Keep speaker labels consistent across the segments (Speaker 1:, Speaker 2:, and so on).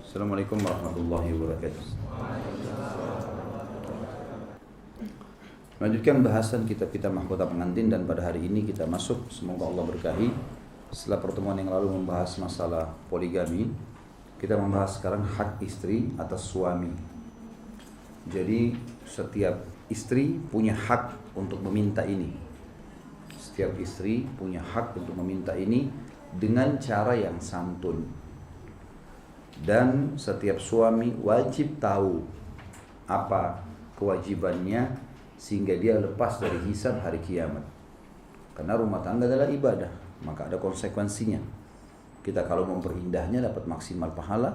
Speaker 1: Assalamualaikum warahmatullahi wabarakatuh. Melanjutkan bahasan kitab-kitab mahkota pengantin, dan pada hari ini kita masuk, semoga Allah berkahi. Setelah pertemuan yang lalu membahas masalah poligami, kita membahas sekarang hak istri atas suami. Jadi setiap istri punya hak untuk meminta ini. Setiap istri punya hak untuk meminta ini dengan cara yang santun. Dan setiap suami wajib tahu apa kewajibannya sehingga dia lepas dari hisab hari kiamat. Karena rumah tangga adalah ibadah, maka ada konsekuensinya. Kita kalau memperindahnya dapat maksimal pahala,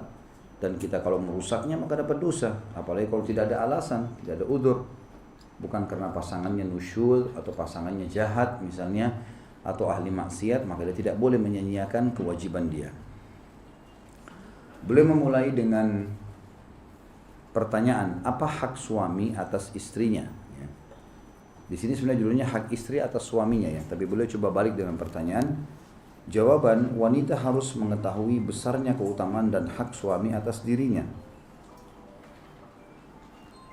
Speaker 1: dan kita kalau merusaknya maka dapat dosa. Apalagi kalau tidak ada alasan, tidak ada udzur. Bukan karena pasangannya nusyul atau pasangannya jahat misalnya, atau ahli maksiat, maka dia tidak boleh menyanyiakan kewajiban dia. Beliau memulai dengan pertanyaan, apa hak suami atas istrinya? Ya. Di sini sebenarnya judulnya hak istri atas suaminya ya, tapi beliau coba balik dengan pertanyaan. Jawaban, wanita harus mengetahui besarnya keutamaan dan hak suami atas dirinya.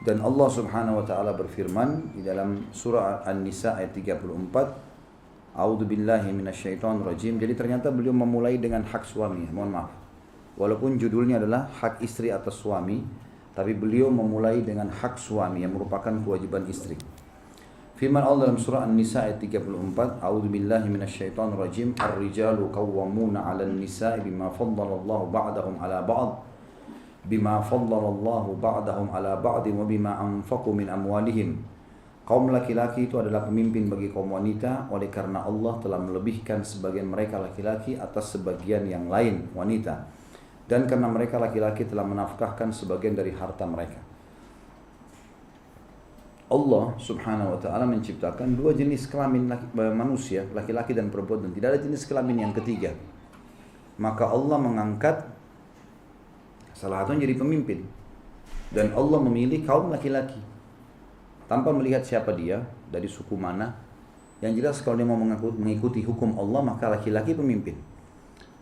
Speaker 1: Dan Allah Subhanahu wa taala berfirman di dalam surah An-Nisa ayat 34, A'udzubillahi minasyaitonirrajim. Jadi ternyata beliau memulai dengan hak suami. Mohon maaf. Walaupun judulnya adalah hak istri atas suami, tapi beliau memulai dengan hak suami yang merupakan kewajiban istri. Firman Allah dalam surah An-Nisa ayat 34, A'udzubillahi minasyaitonirrajim, Ar-rijalu qawwamuna 'alan nisa'i bima faddalallahu ba'dahum 'ala ba'd wa bima anfaqu min amwalihim. Kaum laki-laki itu adalah pemimpin bagi kaum wanita oleh karena Allah telah melebihkan sebagian mereka laki-laki atas sebagian yang lain wanita. Dan karena mereka laki-laki telah menafkahkan sebagian dari harta mereka. Allah Subhanahu wa taala menciptakan dua jenis kelamin manusia, laki-laki dan perempuan, dan tidak ada jenis kelamin yang ketiga. Maka Allah mengangkat salah satu jadi pemimpin, dan Allah memilih kaum laki-laki tanpa melihat siapa dia, dari suku mana. Yang jelas kalau dia mau mengikuti hukum Allah, maka laki-laki pemimpin.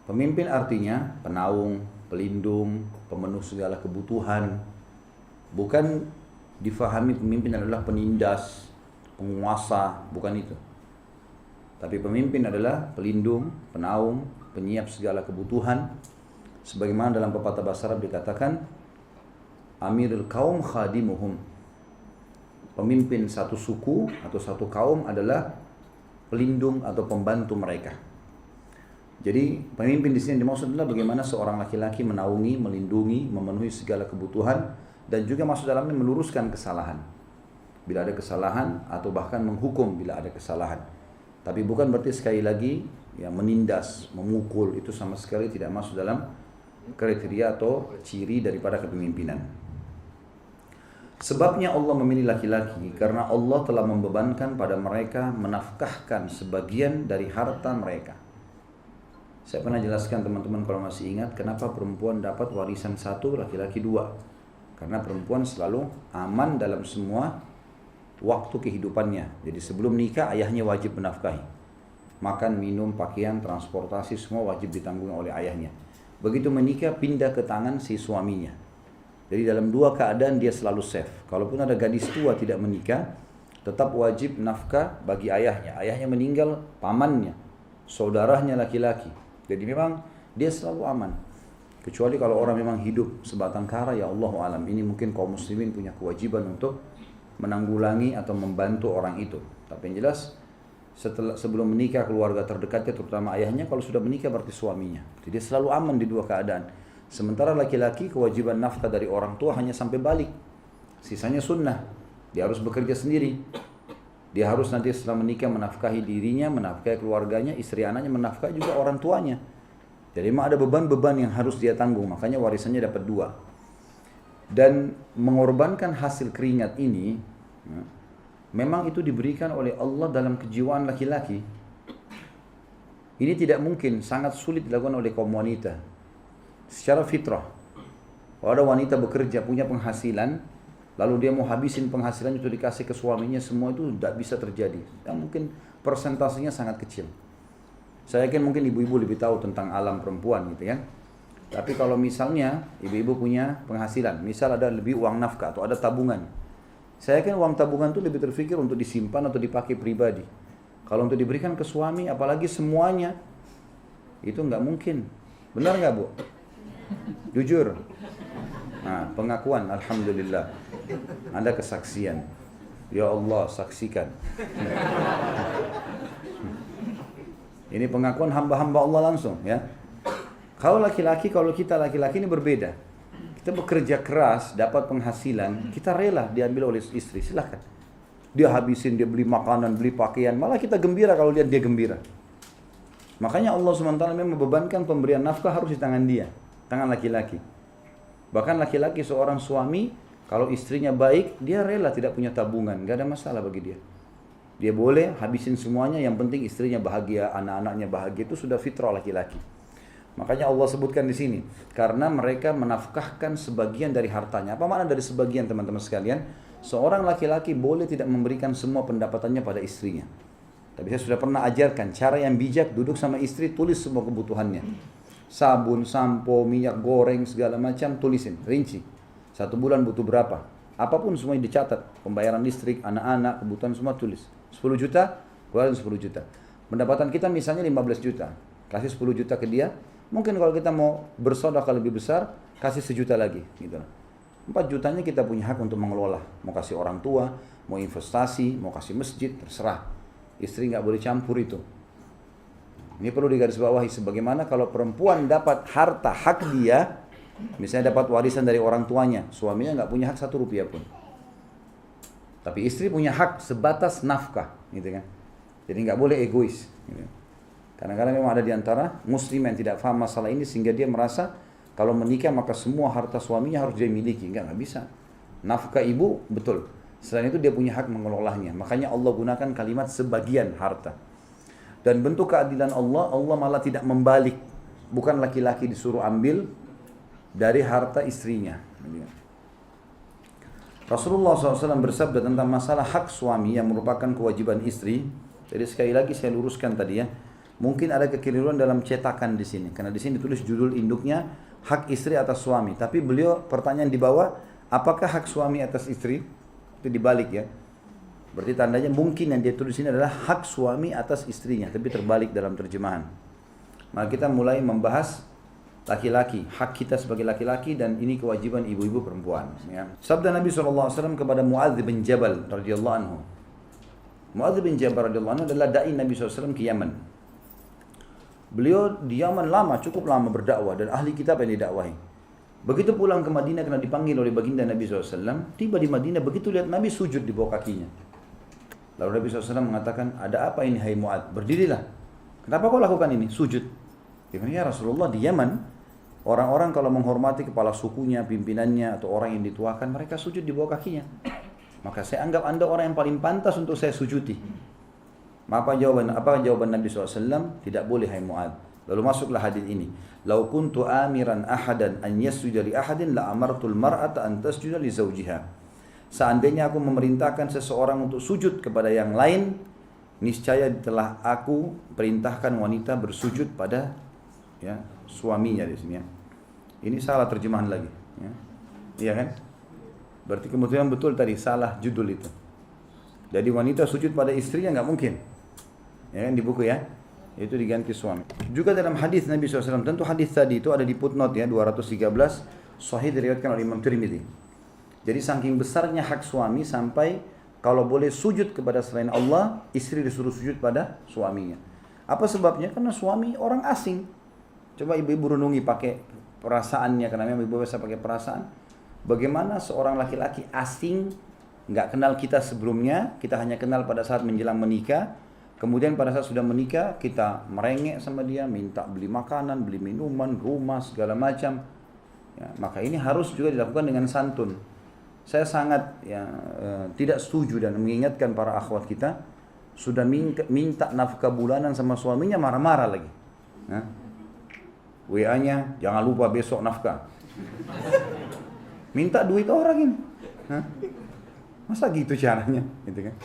Speaker 1: Pemimpin artinya penaung, pelindung, pemenuh segala kebutuhan. Bukan difahami pemimpin adalah penindas, penguasa, bukan itu. Tapi pemimpin adalah pelindung, penaung, penyiap segala kebutuhan. Sebagaimana dalam pepatah bahasa Arab dikatakan, Amirul kaum khadimuhum. Pemimpin satu suku atau satu kaum adalah pelindung atau pembantu mereka. Jadi pemimpin di sini dimaksud adalah bagaimana seorang laki-laki menaungi, melindungi, memenuhi segala kebutuhan, dan juga masuk dalamnya meluruskan kesalahan bila ada kesalahan, atau bahkan menghukum bila ada kesalahan. Tapi bukan berarti sekali lagi ya menindas, memukul, itu sama sekali tidak masuk dalam kriteria atau ciri daripada kepemimpinan. Sebabnya Allah memilih laki-laki karena Allah telah membebankan pada mereka menafkahkan sebagian dari harta mereka. Saya pernah jelaskan teman-teman kalau masih ingat, kenapa perempuan dapat warisan satu, laki-laki dua. Karena perempuan selalu aman dalam semua waktu kehidupannya. Jadi sebelum nikah ayahnya wajib menafkahi. Makan, minum, pakaian, transportasi semua wajib ditanggung oleh ayahnya. Begitu menikah pindah ke tangan si suaminya. Jadi dalam dua keadaan dia selalu safe. Kalaupun ada gadis tua tidak menikah, tetap wajib nafkah bagi ayahnya. Ayahnya meninggal, pamannya, saudaranya laki-laki. Jadi memang dia selalu aman. Kecuali kalau orang memang hidup sebatang kara, ya Allahu alam. Ini mungkin kaum muslimin punya kewajiban untuk menanggulangi atau membantu orang itu. Tapi yang jelas sebelum menikah keluarga terdekatnya, terutama ayahnya, kalau sudah menikah berarti suaminya. Jadi dia selalu aman di dua keadaan. Sementara laki-laki kewajiban nafkah dari orang tua hanya sampai balik. Sisanya sunnah. Dia harus bekerja sendiri. Dia harus nanti setelah menikah menafkahi dirinya, menafkahi keluarganya, istri anaknya, menafkahi juga orang tuanya. Jadi memang ada beban-beban yang harus dia tanggung, makanya warisannya dapat dua. Dan mengorbankan hasil keringat ini, memang itu diberikan oleh Allah dalam kejiwaan laki-laki. Ini tidak mungkin, sangat sulit dilakukan oleh kaum wanita. Secara fitrah. Kalau ada wanita bekerja, punya penghasilan, lalu dia mau habisin penghasilan itu dikasih ke suaminya, semua itu tidak bisa terjadi. Dan mungkin persentasenya sangat kecil. Saya yakin mungkin ibu-ibu lebih tahu tentang alam perempuan gitu ya. Tapi kalau misalnya ibu-ibu punya penghasilan, misal ada lebih uang nafkah atau ada tabungan, saya yakin uang tabungan itu lebih terfikir untuk disimpan atau dipakai pribadi. Kalau untuk diberikan ke suami, apalagi semuanya, itu nggak mungkin. Benar nggak, Bu? Jujur. Nah, pengakuan, alhamdulillah. Ada kesaksian. Ya Allah, saksikan. Ini pengakuan hamba-hamba Allah langsung, ya. Kalau laki-laki, kalau kita laki-laki ini berbeda. Kita bekerja keras, dapat penghasilan, kita rela diambil oleh istri, silahkan. Dia habisin, dia beli makanan, beli pakaian, malah kita gembira kalau lihat dia gembira. Makanya Allah SWT memang membebankan pemberian nafkah harus di tangan dia, tangan laki-laki. Bahkan laki-laki seorang suami, kalau istrinya baik, dia rela tidak punya tabungan, gak ada masalah bagi dia. Dia boleh habisin semuanya, yang penting istrinya bahagia, anak-anaknya bahagia, itu sudah fitrah laki-laki. Makanya Allah sebutkan di sini, karena mereka menafkahkan sebagian dari hartanya. Apa makna dari sebagian, teman-teman sekalian? Seorang laki-laki boleh tidak memberikan semua pendapatannya pada istrinya. Tapi saya sudah pernah ajarkan cara yang bijak, duduk sama istri, tulis semua kebutuhannya. Sabun, sampo, minyak goreng, segala macam, tulisin, rinci. 1 bulan butuh berapa? Apapun semuanya dicatat. Pembayaran listrik, anak-anak, kebutuhan semua tulis. 10 juta, keluarin 10 juta. Pendapatan kita misalnya 15 juta. Kasih 10 juta ke dia. Mungkin kalau kita mau bersedekah lebih besar, kasih 1 juta lagi. Gitu. 4 jutanya kita punya hak untuk mengelola. Mau kasih orang tua, mau investasi, mau kasih masjid, terserah. Istri nggak boleh campur itu. Ini perlu digarisbawahi. Sebagaimana kalau perempuan dapat harta hak dia, misalnya dapat warisan dari orang tuanya, suaminya nggak punya hak 1 rupiah pun. Tapi istri punya hak sebatas nafkah, gitu kan? Jadi nggak boleh egois. Gitu. Kadang-kadang memang ada di antara muslim yang tidak paham masalah ini sehingga dia merasa kalau menikah maka semua harta suaminya harus dia miliki. Nggak bisa. Nafkah ibu betul. Selain itu dia punya hak mengelolanya. Makanya Allah gunakan kalimat sebagian harta. Dan bentuk keadilan Allah, Allah malah tidak membalik. Bukan laki-laki disuruh ambil dari harta istrinya. Rasulullah SAW bersabda tentang masalah hak suami yang merupakan kewajiban istri. Jadi sekali lagi saya luruskan tadi ya. Mungkin ada kekeliruan dalam cetakan di sini. Karena di sini ditulis judul induknya hak istri atas suami. Tapi beliau pertanyaan di bawah, apakah hak suami atas istri? Itu dibalik ya. Berarti tandanya mungkin yang dia tulis ini adalah hak suami atas istrinya. Tapi terbalik dalam terjemahan. Maka kita mulai membahas laki-laki, hak kita sebagai laki-laki dan ini kewajiban ibu-ibu perempuan. Ya. Sabda Nabi SAW kepada Muadz bin Jabal radhiyallahu anhu. Muadz bin Jabal radhiyallahu anhu adalah dai Nabi SAW ke Yaman. Beliau di Yaman lama, cukup lama berdakwah dan ahli kitab yang didakwahi. Begitu pulang ke Madinah karena dipanggil oleh baginda Nabi SAW, tiba di Madinah begitu lihat Nabi sujud di bawah kakinya. Lalu Nabi SAW mengatakan, ada apa ini hai Mu'adz? Berdirilah. Kenapa kau lakukan ini? Sujud. Dia bilang, ya Rasulullah di Yaman, orang-orang kalau menghormati kepala sukunya, pimpinannya atau orang yang dituakan, mereka sujud di bawah kakinya. Maka saya anggap anda orang yang paling pantas untuk saya sujudi. Apa jawaban Nabi SAW? Tidak boleh hai Mu'adz. Lalu masuklah hadis ini. Lau kuntu amiran ahadan an yasjuda li ahadin la amartul mar'ata an tasjuda li zawjiha. Seandainya aku memerintahkan seseorang untuk sujud kepada yang lain, niscaya telah aku perintahkan wanita bersujud pada ya, suaminya di sini ya. Ini salah terjemahan lagi ya. Iya kan? Berarti kemudian betul tadi salah judul itu. Jadi wanita sujud pada istrinya nggak mungkin. Ya kan di buku ya. Itu diganti suami. Juga dalam hadis Nabi SAW, tentu hadis tadi itu ada di footnote ya 213, sahih diriwayatkan oleh Imam Tirmidzi. Jadi saking besarnya hak suami sampai kalau boleh sujud kepada selain Allah, istri disuruh sujud pada suaminya. Apa sebabnya? Karena suami orang asing. Coba ibu-ibu renungi pakai perasaannya, karena memang ibu biasa pakai perasaan. Bagaimana seorang laki-laki asing, nggak kenal kita sebelumnya, kita hanya kenal pada saat menjelang menikah. Kemudian pada saat sudah menikah, kita merengek sama dia, minta beli makanan, beli minuman, rumah, segala macam. Ya, maka ini harus juga dilakukan dengan santun. Saya sangat tidak setuju dan mengingatkan para akhwat kita, sudah minta nafkah bulanan sama suaminya, marah-marah lagi. Nah, WA-nya, jangan lupa besok nafkah. Minta duit orang ini. Hah? Masa gitu caranya? Gitu kan?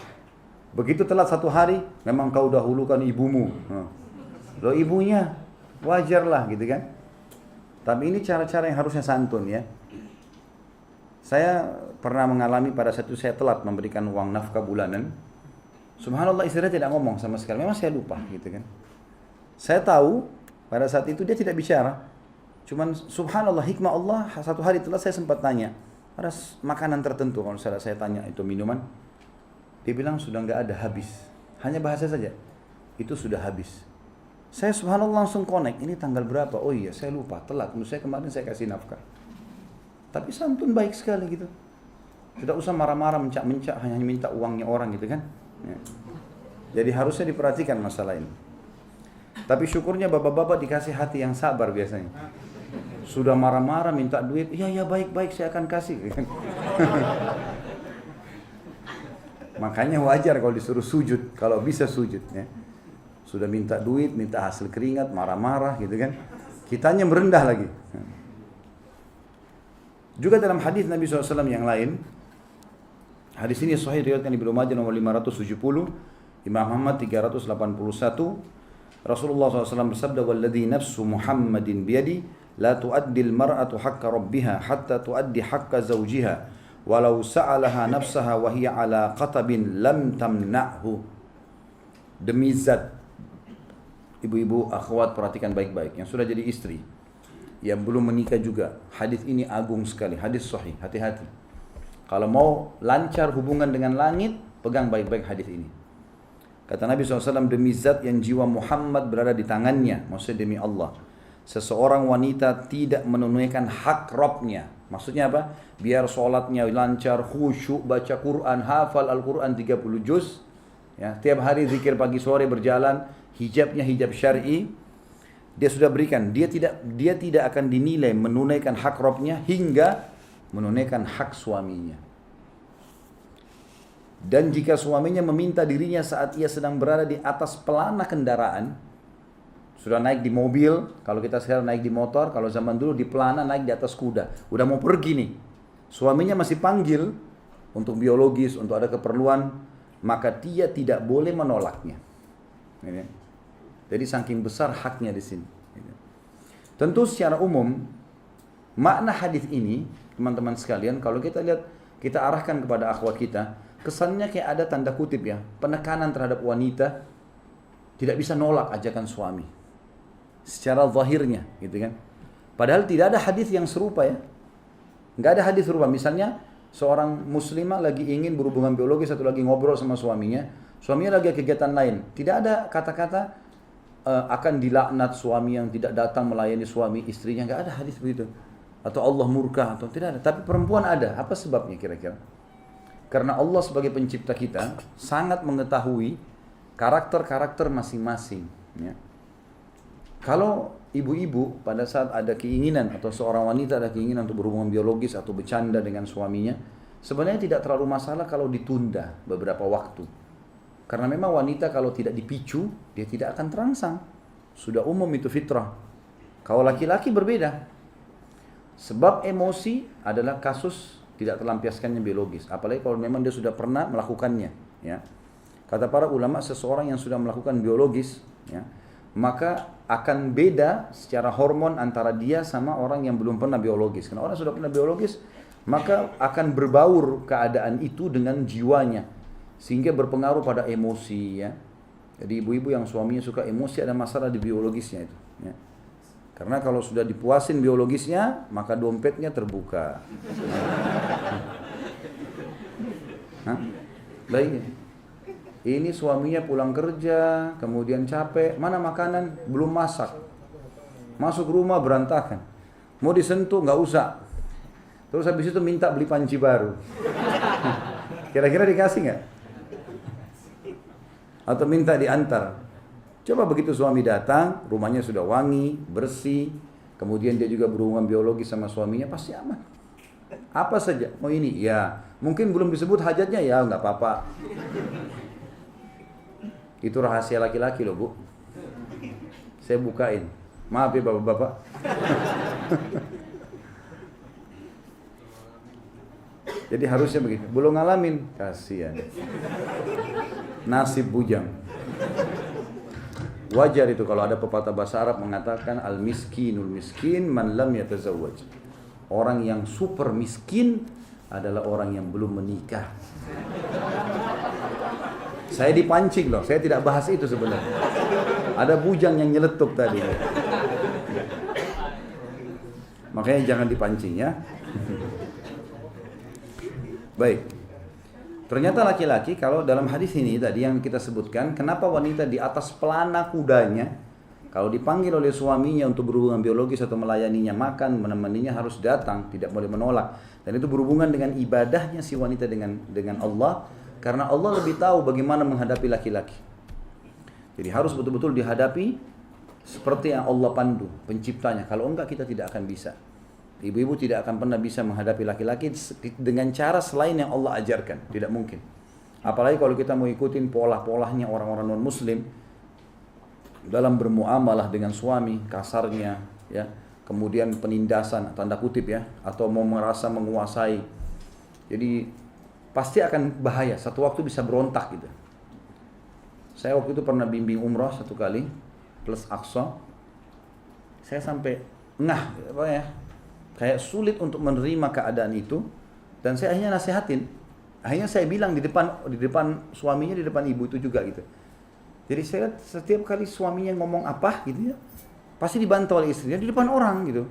Speaker 1: Begitu telat 1 hari, memang kau dahulukan ibumu. Loh ibunya, wajarlah gitu kan. Tapi ini cara-cara yang harusnya santun ya. Saya pernah mengalami pada saat itu saya telat memberikan uang nafkah bulanan. Subhanallah istri saya tidak ngomong sama sekali. Memang saya lupa gitu kan. Saya tahu pada saat itu dia tidak bicara. Cuman subhanallah hikmah Allah, satu hari telat saya sempat tanya. Ada makanan tertentu kalau saya tanya itu minuman. Dia bilang sudah nggak ada, habis. Hanya bahasa saja. Itu sudah habis. Saya subhanallah langsung connect. Ini tanggal berapa? Oh iya saya lupa, telat. Menurut saya kemarin saya kasih nafkah. Tapi santun baik sekali gitu. Tidak usah marah-marah, mencak-mencak, hanya minta uangnya orang gitu kan. Ya. Jadi harusnya diperhatikan masalah ini. Tapi syukurnya bapak-bapak dikasih hati yang sabar biasanya. Sudah marah-marah minta duit, ya baik-baik saya akan kasih. Makanya wajar kalau disuruh sujud, kalau bisa sujud ya. Sudah minta duit, minta hasil keringat, marah-marah gitu kan. Kitanya merendah lagi. Juga dalam hadis Nabi SAW yang lain, hadis ini sahih riwayatkan Ibnu Majah nomor 570, Imam Ahmad 381, Rasulullah SAW bersabda, "Walladzi nafsu Muhammadin biyadi, la tu'addil mar'atu haqqa rabbiha hatta tu'addi haqqa zawjiha, walau sa'alaha nafsaha wa hiya ala qatabin lam tamna'hu." Demi zat, ibu-ibu akhwat perhatikan baik-baik yang sudah jadi istri, yang belum menikah juga. Hadis ini agung sekali, hadis sahih, hati-hati. Kalau mau lancar hubungan dengan langit, pegang baik-baik hadis ini. Kata Nabi SAW, demi zat yang jiwa Muhammad berada di tangannya, maksudnya demi Allah, seseorang wanita tidak menunaikan hak Rabbnya. Maksudnya apa? Biar sholatnya lancar, khusyuk, baca Quran, hafal Al-Quran 30 juz, ya, tiap hari zikir pagi sore berjalan, hijabnya hijab syar'i, dia sudah berikan. Dia tidak akan dinilai menunaikan hak Rabbnya hingga menunaikan hak suaminya. Dan jika suaminya meminta dirinya saat ia sedang berada di atas pelana kendaraan, sudah naik di mobil, kalau kita sekarang naik di motor, kalau zaman dulu di pelana naik di atas kuda, udah mau pergi nih, suaminya masih panggil untuk biologis, untuk ada keperluan, maka dia tidak boleh menolaknya. Jadi saking besar haknya di sini. Tentu secara umum makna hadis ini, teman-teman sekalian, kalau kita lihat, kita arahkan kepada akhwat kita, kesannya kayak ada tanda kutip ya, penekanan terhadap wanita tidak bisa nolak ajakan suami. Secara zahirnya, gitu kan. Padahal tidak ada hadis yang serupa ya. Enggak ada hadis serupa. Misalnya seorang muslimah lagi ingin berhubungan biologis atau lagi ngobrol sama suaminya lagi kegiatan lain. Tidak ada kata-kata akan dilaknat suami yang tidak datang melayani suami istrinya, enggak ada hadis begitu. Atau Allah murka atau tidak ada. Tapi perempuan ada. Apa sebabnya kira-kira? Karena Allah sebagai pencipta kita sangat mengetahui karakter-karakter masing-masing. Ya. Kalau ibu-ibu pada saat ada keinginan atau seorang wanita ada keinginan untuk berhubungan biologis atau bercanda dengan suaminya, sebenarnya tidak terlalu masalah kalau ditunda beberapa waktu. Karena memang wanita kalau tidak dipicu, dia tidak akan terangsang. Sudah umum itu fitrah. Kalau laki-laki berbeda. Sebab emosi adalah kasus tidak terlampiaskannya biologis. Apalagi kalau memang dia sudah pernah melakukannya. Ya. Kata para ulama, seseorang yang sudah melakukan biologis, ya, maka akan beda secara hormon antara dia sama orang yang belum pernah biologis. Karena orang sudah pernah biologis, maka akan berbaur keadaan itu dengan jiwanya, sehingga berpengaruh pada emosi. Ya. Jadi ibu-ibu yang suaminya suka emosi ada masalah di biologisnya itu. Ya. Karena kalau sudah dipuasin biologisnya, maka dompetnya terbuka. Hah? Baik. Ini suaminya pulang kerja, kemudian capek, mana makanan? Belum masak. Masuk rumah berantakan. Mau disentuh nggak usah. Terus habis itu minta beli panci baru. Kira-kira dikasih nggak? Atau minta diantar. Coba begitu suami datang, rumahnya sudah wangi, bersih, kemudian dia juga berhubungan biologis sama suaminya, pasti aman. Apa saja, mau ini, ya mungkin belum disebut hajatnya, ya nggak apa-apa. Itu rahasia laki-laki loh Bu. Saya bukain. Maaf ya bapak-bapak. Jadi harusnya begitu. Belum ngalamin, kasihan. Nasib bujang. Wajar itu kalau ada pepatah bahasa Arab mengatakan al-miskinul miskin man lam yatazawwaj. Orang yang super miskin adalah orang yang belum menikah. Saya dipancing loh, saya tidak bahas itu sebenarnya. Ada bujang yang nyeletuk tadi. Makanya jangan dipancing ya. Baik. Ternyata laki-laki kalau dalam hadis ini tadi yang kita sebutkan, kenapa wanita di atas pelana kudanya kalau dipanggil oleh suaminya untuk berhubungan biologis atau melayaninya makan, menemaninya harus datang, tidak boleh menolak. Dan itu berhubungan dengan ibadahnya si wanita dengan Allah, karena Allah lebih tahu bagaimana menghadapi laki-laki. Jadi harus betul-betul dihadapi seperti yang Allah pandu, penciptanya. Kalau enggak kita tidak akan bisa. Ibu-ibu tidak akan pernah bisa menghadapi laki-laki dengan cara selain yang Allah ajarkan. Tidak mungkin. Apalagi kalau kita mau ikutin pola-polanya orang-orang non-muslim dalam bermuamalah dengan suami, kasarnya, ya, kemudian penindasan, tanda kutip ya, atau mau merasa menguasai. Jadi pasti akan bahaya. Satu waktu bisa berontak gitu. Saya waktu itu pernah bimbing umrah satu kali plus Aqsa. Saya sampai apa ya? Kayak sulit untuk menerima keadaan itu, dan saya akhirnya nasihatin. Akhirnya saya bilang di depan suaminya, di depan ibu itu juga gitu. Jadi saya lihat setiap kali suaminya ngomong apa gitu ya, pasti dibantah oleh istrinya di depan orang gitu.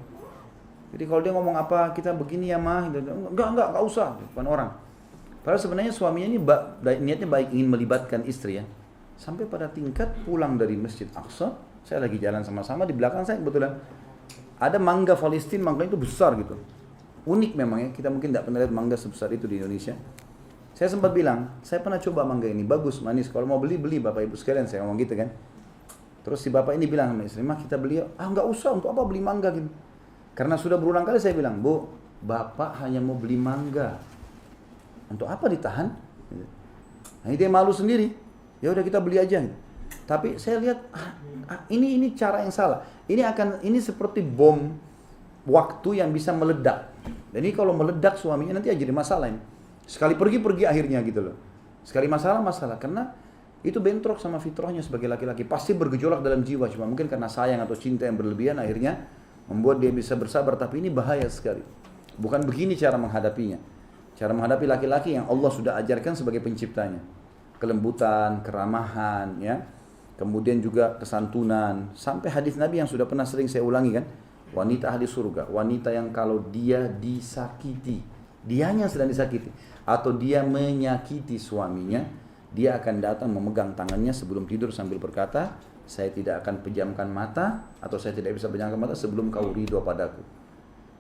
Speaker 1: Jadi kalau dia ngomong apa, kita begini ya mah, gitu. Enggak usah di depan orang. Padahal sebenarnya suaminya ini niatnya baik, ingin melibatkan istri ya. Sampai pada tingkat pulang dari Masjid Aqsa, saya lagi jalan sama-sama, di belakang saya kebetulan ada mangga Palestina, mangga itu besar gitu. Unik memang ya, kita mungkin tidak pernah lihat mangga sebesar itu di Indonesia. Saya sempat bilang, saya pernah coba mangga ini, bagus, manis. Kalau mau beli Bapak Ibu sekalian, saya ngomong gitu kan. Terus si bapak ini bilang sama istri, mah kita beli, nggak usah, untuk apa beli mangga gitu. Karena sudah berulang kali saya bilang, Bu, Bapak hanya mau beli mangga. Untuk apa ditahan? Nah, dia malu sendiri. Ya udah kita beli aja. Tapi saya lihat ini cara yang salah. Ini seperti bom waktu yang bisa meledak. Dan ini kalau meledak suaminya nanti jadi masalah ini. Sekali pergi akhirnya gitu loh. Sekali masalah karena itu bentrok sama fitrahnya sebagai laki-laki. Pasti bergejolak dalam jiwa, cuma mungkin karena sayang atau cinta yang berlebihan akhirnya membuat dia bisa bersabar, tapi ini bahaya sekali. Bukan begini cara menghadapinya. Cara menghadapi laki-laki yang Allah sudah ajarkan sebagai penciptanya. Kelembutan, keramahan, ya. Kemudian juga kesantunan, sampai hadis Nabi yang sudah pernah sering saya ulangi kan, wanita ahli surga, wanita yang kalau dia disakiti, dianya sedang disakiti, atau dia menyakiti suaminya, dia akan datang memegang tangannya sebelum tidur sambil berkata, saya tidak akan pejamkan mata, atau saya tidak bisa pejamkan mata sebelum kau ridho padaku.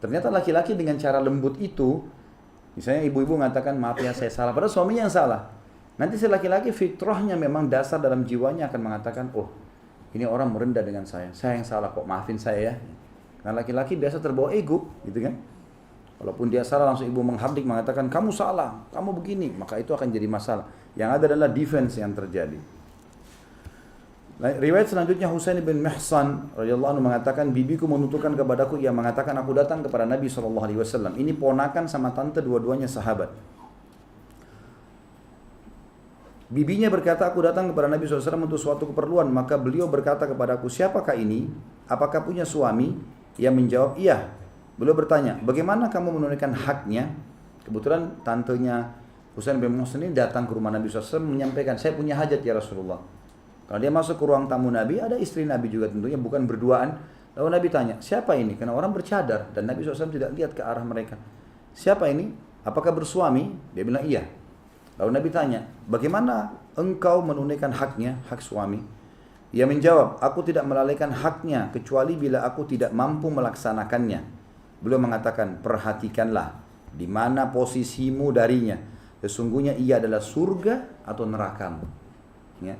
Speaker 1: Ternyata laki-laki dengan cara lembut itu, misalnya ibu-ibu mengatakan, maaf ya saya salah, padahal suaminya yang salah. Nanti si laki-laki fitrahnya memang dasar dalam jiwanya akan mengatakan, oh ini orang merendah dengan saya yang salah kok, maafin saya ya. Karena laki-laki biasa terbawa ego gitu kan. Walaupun dia salah langsung ibu menghardik mengatakan kamu salah, kamu begini, maka itu akan jadi masalah. Yang ada adalah defense yang terjadi. Riwayat selanjutnya Husain bin Mihsan radhiyallahu anhu mengatakan, bibiku menuturkan kepadaku, ia mengatakan aku datang kepada Nabi SAW. Ini ponakan sama tante, dua-duanya sahabat. Bibinya berkata, aku datang kepada Nabi SAW untuk suatu keperluan. Maka beliau berkata kepadaku, siapakah ini? Apakah punya suami? Ia menjawab, iya. Beliau bertanya, bagaimana kamu menunaikan haknya? Kebetulan tantenya Husain bin Mihsan ini datang ke rumah Nabi SAW menyampaikan, saya punya hajat ya Rasulullah. Kalau dia masuk ke ruang tamu Nabi, ada istri Nabi juga tentunya, bukan berduaan. Lalu Nabi tanya, siapa ini? Karena orang bercadar dan Nabi SAW tidak lihat ke arah mereka. Siapa ini? Apakah bersuami? Dia bilang iya. Lalu Nabi tanya, bagaimana engkau menunaikan haknya, hak suami? Ia menjawab, aku tidak melalaikan haknya kecuali bila aku tidak mampu melaksanakannya. Beliau mengatakan, perhatikanlah di mana posisimu darinya. Sesungguhnya ia adalah surga atau nerakamu. Ya.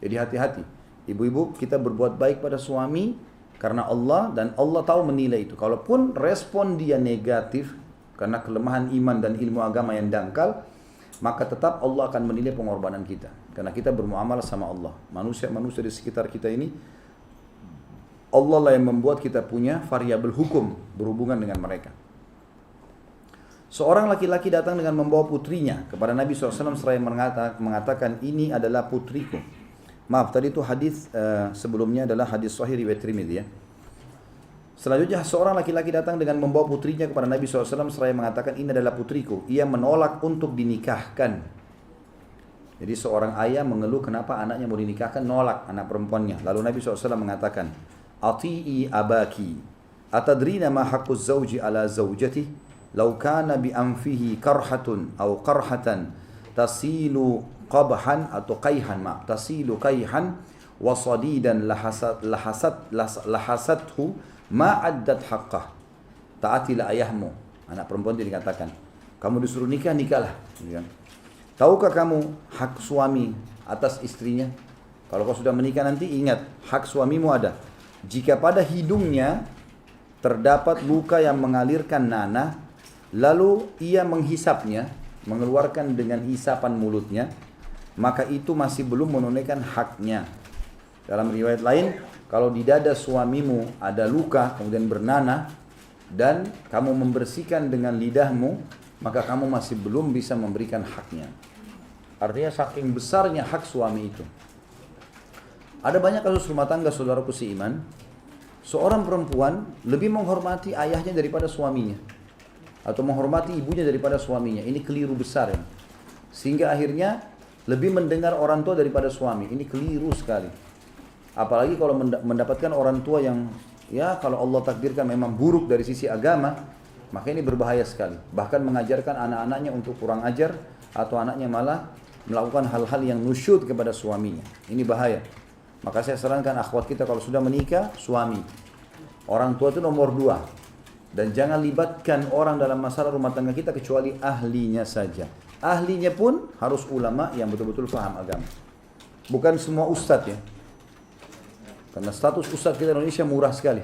Speaker 1: Jadi hati-hati. Ibu-ibu, kita berbuat baik pada suami karena Allah, dan Allah tahu menilai itu. Kalaupun respon dia negatif karena kelemahan iman dan ilmu agama yang dangkal, maka tetap Allah akan menilai pengorbanan kita. Karena kita bermuamalah sama Allah. Manusia-manusia di sekitar kita ini, Allah lah yang membuat kita punya variabel hukum berhubungan dengan mereka. Seorang laki-laki datang dengan membawa putrinya kepada Nabi SAW seraya mengatakan, ini adalah putriku. Maaf, tadi itu hadis sebelumnya adalah hadis sahih riwayat Tirmidzi ya. Selanjutnya seorang laki-laki datang dengan membawa putrinya kepada Nabi SAW seraya mengatakan, ini adalah putriku. Ia menolak untuk dinikahkan. Jadi seorang ayah mengeluh kenapa anaknya mau dinikahkan, nolak anak perempuannya. Lalu Nabi SAW mengatakan, Ati'i abaki, atadrina ma haqquz zawji ala zawjati, law kana bi anfihi karhatun atau qarhatan tasilu qabhan atau qayhan, tasilu qayhan wa sadidan lahasathu ma addat haqqah. Taatilah ayahmu. Anak perempuan itu dikatakan, kamu disuruh nikah, nikahlah. Tahukah kamu hak suami atas istrinya? Kalau kau sudah menikah nanti ingat, hak suamimu ada. Jika pada hidungnya terdapat luka yang mengalirkan nanah, lalu ia menghisapnya, mengeluarkan dengan hisapan mulutnya, maka itu masih belum menunaikan haknya. Dalam riwayat lain, kalau di dada suamimu ada luka kemudian bernanah dan kamu membersihkan dengan lidahmu, maka kamu masih belum bisa memberikan haknya. Artinya saking besarnya hak suami itu. Ada banyak kasus rumah tangga saudaraku seiman, seorang perempuan lebih menghormati ayahnya daripada suaminya, atau menghormati ibunya daripada suaminya. Ini keliru besar ya. Sehingga akhirnya lebih mendengar orang tua daripada suami. Ini keliru sekali. Apalagi kalau mendapatkan orang tua yang ya kalau Allah takdirkan memang buruk dari sisi agama, maka ini berbahaya sekali. Bahkan mengajarkan anak-anaknya untuk kurang ajar, atau anaknya malah melakukan hal-hal yang nusyud kepada suaminya. Ini bahaya. Maka saya sarankan akhwat kita kalau sudah menikah, suami. Orang tua itu nomor 2. Dan jangan libatkan orang dalam masalah rumah tangga kita kecuali ahlinya saja. Ahlinya pun harus ulama yang betul-betul paham agama. Bukan semua ustadz ya. Karena status ustadz kita Indonesia murah sekali.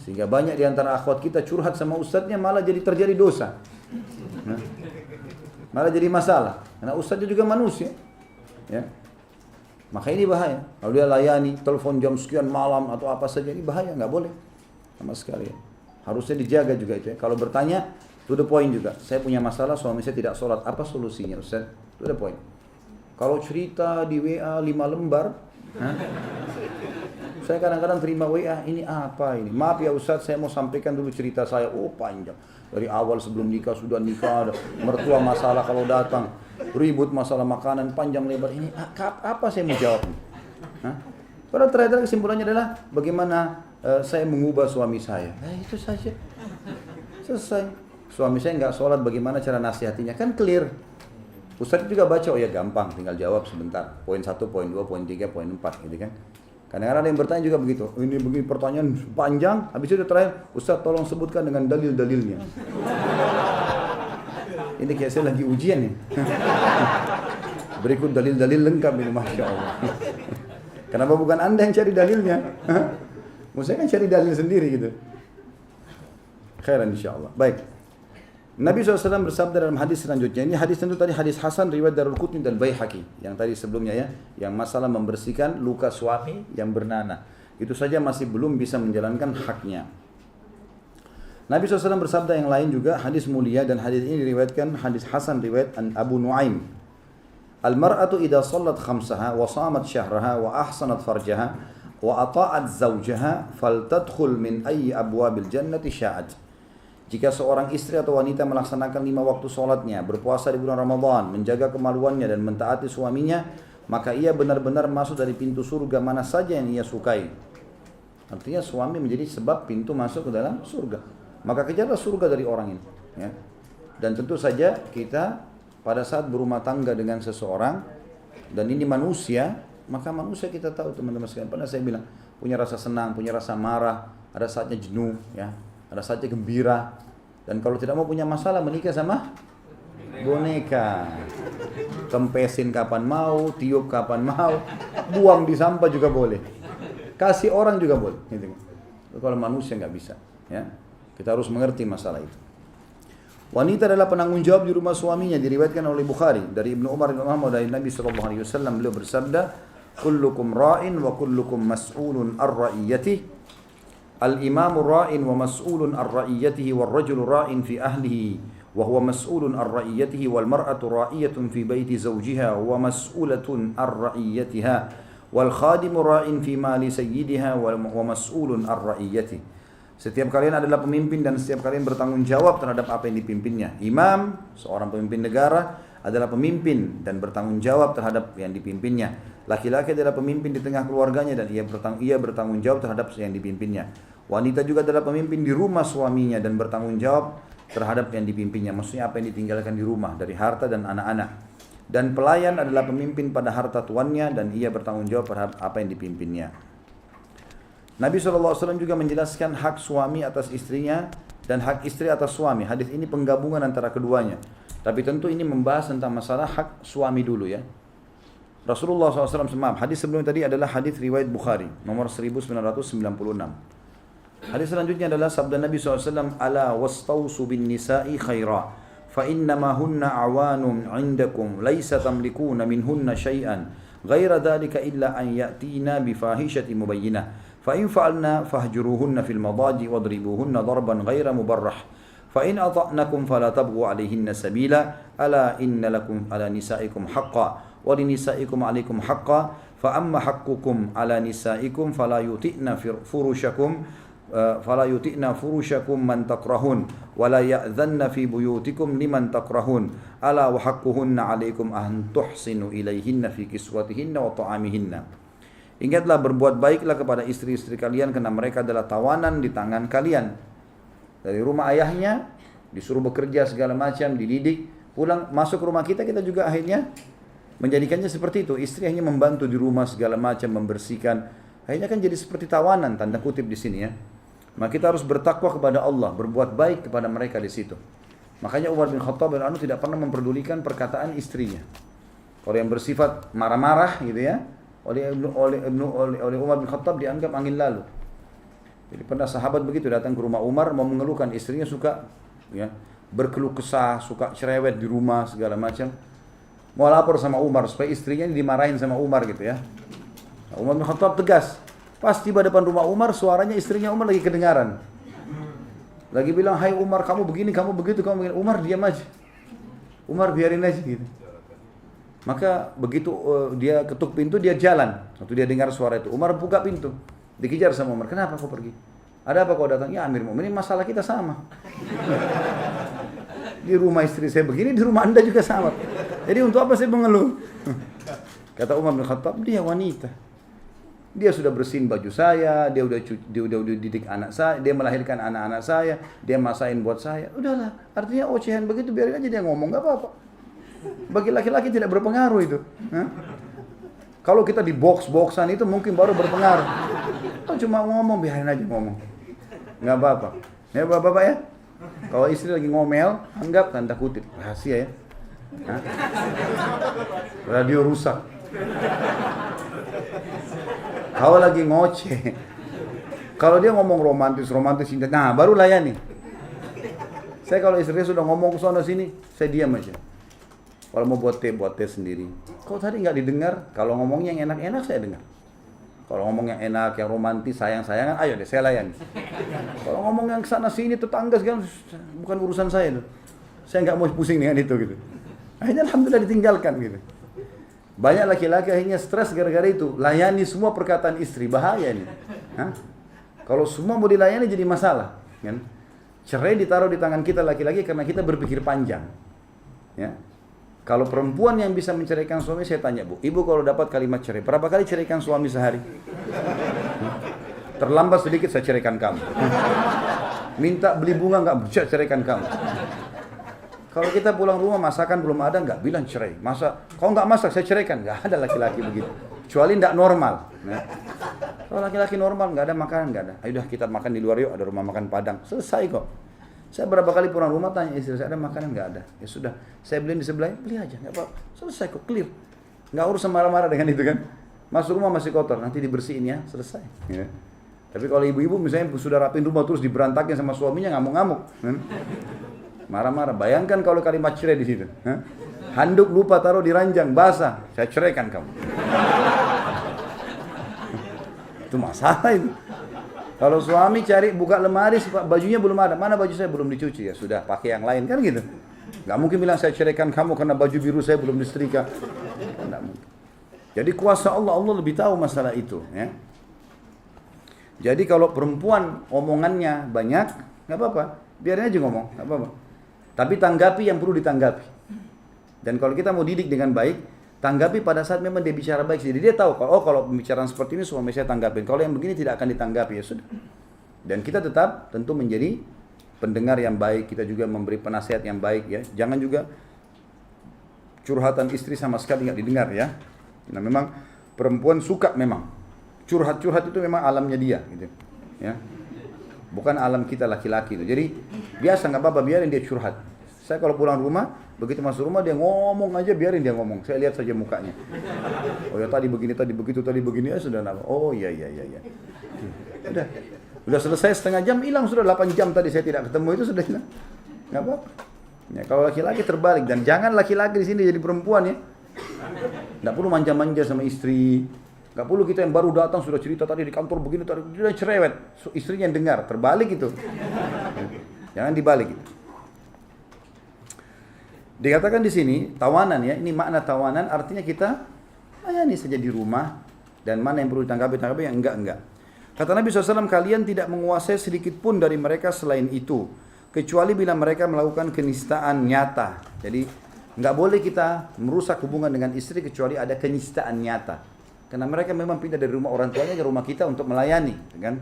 Speaker 1: Sehingga banyak di antara akhwat kita curhat sama ustadznya malah jadi terjadi dosa. Malah jadi masalah. Karena ustadznya juga manusia. Ya. Maka ini bahaya. Kalau dia layani telepon jam sekian malam atau apa saja, ini bahaya, nggak boleh sama sekali. Ya. Harusnya dijaga juga itu. Ya. Kalau bertanya, to the point juga. Saya punya masalah, suami saya tidak sholat. Apa solusinya, Ustaz? To the point. Kalau cerita di WA 5 lembar, saya kadang-kadang terima WA, ini apa ini? Maaf ya Ustaz, saya mau sampaikan dulu cerita saya. Oh panjang. Dari awal sebelum nikah, sudah nikah, mertua masalah kalau datang, ribut masalah makanan, panjang lebar. Ini apa saya mau jawab? Padahal terakhir kesimpulannya adalah bagaimana saya mengubah suami saya. Itu saja. Selesai. Suami saya nggak sholat, bagaimana cara nasihatinya? Kan clear. Ustaz juga baca, oh ya gampang, tinggal jawab sebentar. Poin 1, poin 2, poin 3, poin 4 gitu kan. Kadang-kadang ada yang bertanya juga begitu. Ini begini pertanyaan panjang, habis itu terakhir, Ustaz tolong sebutkan dengan dalil-dalilnya. Ini kayak saya lagi ujian nih. Berikut dalil-dalil lengkap ini, Masya Allah. Kenapa bukan Anda yang cari dalilnya? Saya kan cari dalil sendiri gitu. Khairan insyaAllah. Baik. Nabi SAW bersabda dalam hadis selanjutnya. Ini hadis tentu tadi hadis Hasan riwayat Darul Qutni dan Baihaqi. Yang tadi sebelumnya ya. Yang masalah membersihkan luka suami yang bernanah. Itu saja masih belum bisa menjalankan haknya. Nabi SAW bersabda yang lain juga. Hadis mulia dan hadis ini diriwayatkan. Hadis Hasan riwayat Abu Nuaim. Al-mar'atu idha sallat khamsaha wa samat syahraha wa ahsanat farjaha wa ata'at zawjaha faltadkhul min ayyi abwabil jannati sya'at. Jika seorang istri atau wanita melaksanakan 5 waktu sholatnya, berpuasa di bulan Ramadan, menjaga kemaluannya dan mentaati suaminya, maka ia benar-benar masuk dari pintu surga mana saja yang ia sukai. Artinya suami menjadi sebab pintu masuk ke dalam surga. Maka kejarlah surga dari orang ini. Ya. Dan tentu saja kita pada saat berumah tangga dengan seseorang, dan ini manusia, maka manusia kita tahu teman-teman sekalian. Pernah saya bilang, punya rasa senang, punya rasa marah, ada saatnya jenuh, ya. Ada saatnya gembira. Dan kalau tidak mau punya masalah, menikah sama boneka. Kempesin kapan mau, tiup kapan mau, buang di sampah juga boleh. Kasih orang juga boleh. Gitu. Kalau manusia nggak bisa. Ya. Kita harus mengerti masalah itu. Wanita adalah penanggung jawab di rumah suaminya. Diriwayatkan oleh Bukhari. Dari Ibnu Umar bin Muhammad dari Nabi SAW. Beliau bersabda, kullukum ra'in wa kullukum mas'ulun ar-ra'iyatih. Al-imamu ra'in wa mas'ulun ar-ra'iyatihi wal rajulu ra'in fi ahlihi wa huwa mas'ulun an ra'iyatihi wal mar'atu ra'iyatun fi baiti zawjiha wa mas'ulatun an ra'iyatiha wal khadimu ra'in fi mali sayyidiha wa mas'ulun an ra'iyatihi. Setiap kalian adalah pemimpin dan setiap kalian bertanggung jawab terhadap apa yang dipimpinnya. Imam, seorang pemimpin negara, adalah pemimpin dan bertanggung jawab terhadap yang dipimpinnya. Laki-laki adalah pemimpin di tengah keluarganya dan ia bertanggung jawab terhadap yang dipimpinnya. Wanita juga adalah pemimpin di rumah suaminya dan bertanggung jawab terhadap yang dipimpinnya. Maksudnya apa yang ditinggalkan di rumah dari harta dan anak-anak. Dan pelayan adalah pemimpin pada harta tuannya dan ia bertanggung jawab terhadap apa yang dipimpinnya. Nabi SAW juga menjelaskan hak suami atas istrinya dan hak istri atas suami. Hadis ini penggabungan antara keduanya. Tapi tentu ini membahas tentang masalah hak suami dulu ya. Rasulullah SAW, hadis sebelum tadi adalah hadis riwayat Bukhari, nomor 1996. Hadis selanjutnya adalah sabda Nabi SAW, Ala wastausu bin nisa'i khaira, fa innama hunna awanum indakum, laysa tamlikuna minhunna syai'an, ghaira dhalika illa an ya'tina bifahishati mubayyinah. فإن فعلنا فاهجروهن في المضاجع واضربوهن ضربا غير مبرح فإن أطعنكم فلا تبغوا عليهن سبيلا ألا إن لكم على نسائكم حقا ولنسائكم عليكم حقا فأما حقكم على نسائكم فلا يطئن فرشكم من تكرهون ولا يأذن في بيوتكم لمن تكرهون ألا وحقهن عليكم أن تحسنوا إليهن في كسوتهن وطعامهن. Ingatlah berbuat baiklah kepada istri-istri kalian karena mereka adalah tawanan di tangan kalian. Dari rumah ayahnya, disuruh bekerja segala macam, dididik, pulang masuk rumah kita juga akhirnya menjadikannya seperti itu. Istri hanya membantu di rumah segala macam, membersihkan. Akhirnya kan jadi seperti tawanan, tanda kutip di sini ya. Maka kita harus bertakwa kepada Allah, berbuat baik kepada mereka di situ. Makanya Umar bin Khattab tidak pernah memperdulikan perkataan istrinya. Kalau yang bersifat marah-marah gitu ya, oleh Umar bin Khattab dianggap angin lalu. Jadi pernah sahabat begitu datang ke rumah Umar mau mengeluhkan istrinya suka ya berkeluh kesah, suka cerewet di rumah segala macam. Mau lapor sama Umar supaya istrinya dimarahin sama Umar gitu ya. Umar bin Khattab tegas. Pas tiba depan rumah Umar, suaranya istrinya Umar lagi kedengaran. Lagi bilang, "Hai Umar, kamu begini, kamu begitu, kamu begini." Umar diam aja. Umar biarin aja gitu. Maka begitu dia ketuk pintu, dia jalan. Waktu dia dengar suara itu, Umar buka pintu. Dikejar sama Umar, "Kenapa kau pergi? Ada apa kau datang?" "Ya Amir Mu'minin, masalah kita sama." Di rumah istri saya begini, di rumah Anda juga sama. Jadi untuk apa saya mengeluh? Kata Umar bin Khattab, dia wanita. Dia sudah bersihin baju saya, dia udah didik anak saya, dia melahirkan anak-anak saya, dia masakin buat saya. Udahlah, artinya ocehan begitu biarin aja dia ngomong, enggak apa-apa. Bagi laki-laki tidak berpengaruh itu. Kalau kita di box-boxan itu mungkin baru berpengaruh. Kalau cuma ngomong, biarin aja ngomong. Nggak apa-apa. Ya bapak-bapak ya. Kalau istri lagi ngomel, anggap tanda kutip. Rahasia ya. Radio rusak. Kalau lagi ngoceh. Kalau dia ngomong romantis, nah baru layani. Saya kalau istri sudah ngomong ke sana sini, saya diam aja. Kalau mau buat teh sendiri. Kok tadi nggak didengar? Kalau ngomongnya yang enak-enak saya dengar. Kalau ngomong yang enak, yang romantis, sayang-sayangan, ayo deh saya layani. Kalau ngomong yang kesana sini, tetangga segala, bukan urusan saya itu. Saya nggak mau pusing dengan itu gitu. Akhirnya alhamdulillah ditinggalkan gitu. Banyak laki-laki akhirnya stres gara-gara itu. Layani semua perkataan istri, bahaya nih. Kalau semua mau dilayani jadi masalah. Kan? Cerai ditaruh di tangan kita laki-laki karena kita berpikir panjang. Ya. Kalau perempuan yang bisa menceraikan suami, saya tanya Bu, Ibu kalau dapat kalimat cerai, berapa kali ceraikan suami sehari? Terlambat sedikit saya ceraikan kamu. Minta beli bunga enggak, bisa ceraikan kamu. Kalau kita pulang rumah masakan belum ada, enggak bilang cerai. Masa kau enggak masak saya ceraikan, enggak ada laki-laki begitu. Kecuali enggak normal. Nah, kalau laki-laki normal enggak ada makanan, enggak ada. Ayo dah kita makan di luar yuk, ada rumah makan Padang. Selesai kok. Saya berapa kali pulang rumah tanya istri saya, ada makanan nggak ada? Ya sudah, saya beliin di sebelah, beli aja, nggak apa-apa. Selesai kok, clear. Nggak urus marah-marah dengan itu kan. Masuk rumah masih kotor, nanti dibersihin ya, selesai. Ya. Tapi kalau ibu-ibu misalnya sudah rapin rumah terus diberantakin sama suaminya, ngamuk-ngamuk. Kan? Marah-marah. Bayangkan kalau kalimat cerai di situ. Handuk lupa taruh di ranjang, basah, saya ceraikan kamu. Itu masalah itu. Kalau suami cari buka lemari, bajunya belum ada, mana baju saya belum dicuci, ya sudah pakai yang lain kan gitu. Gak mungkin bilang saya ceraikan kamu karena baju biru saya belum disetrika. Gak mungkin. Jadi kuasa Allah, Allah lebih tahu masalah itu. Ya. Jadi kalau perempuan omongannya banyak, nggak apa-apa, biarin aja ngomong, nggak apa-apa. Tapi tanggapi yang perlu ditanggapi. Dan kalau kita mau didik dengan baik, tanggapi pada saat memang dia bicara baik. Jadi dia tahu, kalau pembicaraan seperti ini suami saya tanggapin. Kalau yang begini tidak akan ditanggapi, ya sudah. Dan kita tetap tentu menjadi pendengar yang baik. Kita juga memberi penasihat yang baik, ya. Jangan juga curhatan istri sama sekali nggak didengar, ya. Nah memang perempuan suka memang. Curhat-curhat itu memang alamnya dia, gitu. Ya. Bukan alam kita laki-laki itu. Jadi biasa nggak apa-apa, biarin dia curhat. Saya kalau pulang rumah, begitu masuk rumah dia ngomong aja, biarin dia ngomong. Saya lihat saja mukanya. Oh ya tadi begini, tadi begitu, tadi begini, ya sudah. Oh iya. Udah selesai setengah jam, hilang sudah 8 jam tadi saya tidak ketemu, itu sudah hilang. Nggak apa-apa. Ya, kalau laki-laki terbalik, dan jangan laki-laki di sini jadi perempuan, ya. Nggak perlu manja-manja sama istri. Nggak perlu kita yang baru datang sudah cerita tadi di kantor begini, tadi dia cerewet. Istrinya yang dengar, terbalik itu. Jangan dibalik itu. Dikatakan di sini tawanan, ya, ini makna tawanan artinya kita layani saja di rumah, dan mana yang perlu ditanggapi yang enggak. Kata Nabi SAW, kalian tidak menguasai sedikit pun dari mereka selain itu, kecuali bila mereka melakukan kenistaan nyata. Jadi nggak boleh kita merusak hubungan dengan istri kecuali ada kenistaan nyata. Karena mereka memang pindah dari rumah orang tuanya ke rumah kita untuk melayani, kan?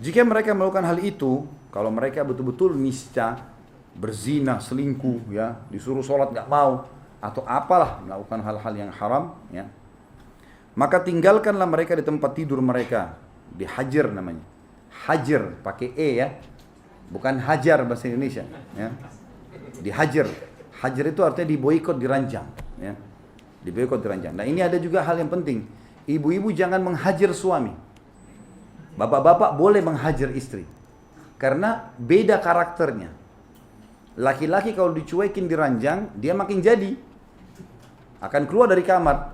Speaker 1: Jika mereka melakukan hal itu, kalau mereka betul-betul nista, berzina, selingkuh, ya, disuruh sholat nggak mau, atau apalah melakukan hal-hal yang haram, ya, maka tinggalkanlah mereka di tempat tidur mereka, dihajar namanya, hajar pakai e, ya, bukan hajar bahasa Indonesia, ya, dihajar, hajar itu artinya diboikot, diranjang, ya. Diboikot, diranjang. Nah ini ada juga hal yang penting. Ibu-ibu jangan menghajar suami. Bapak-bapak boleh menghajar istri. Karena beda karakternya. Laki-laki kalau dicuekin, diranjang, dia makin jadi. Akan keluar dari kamar.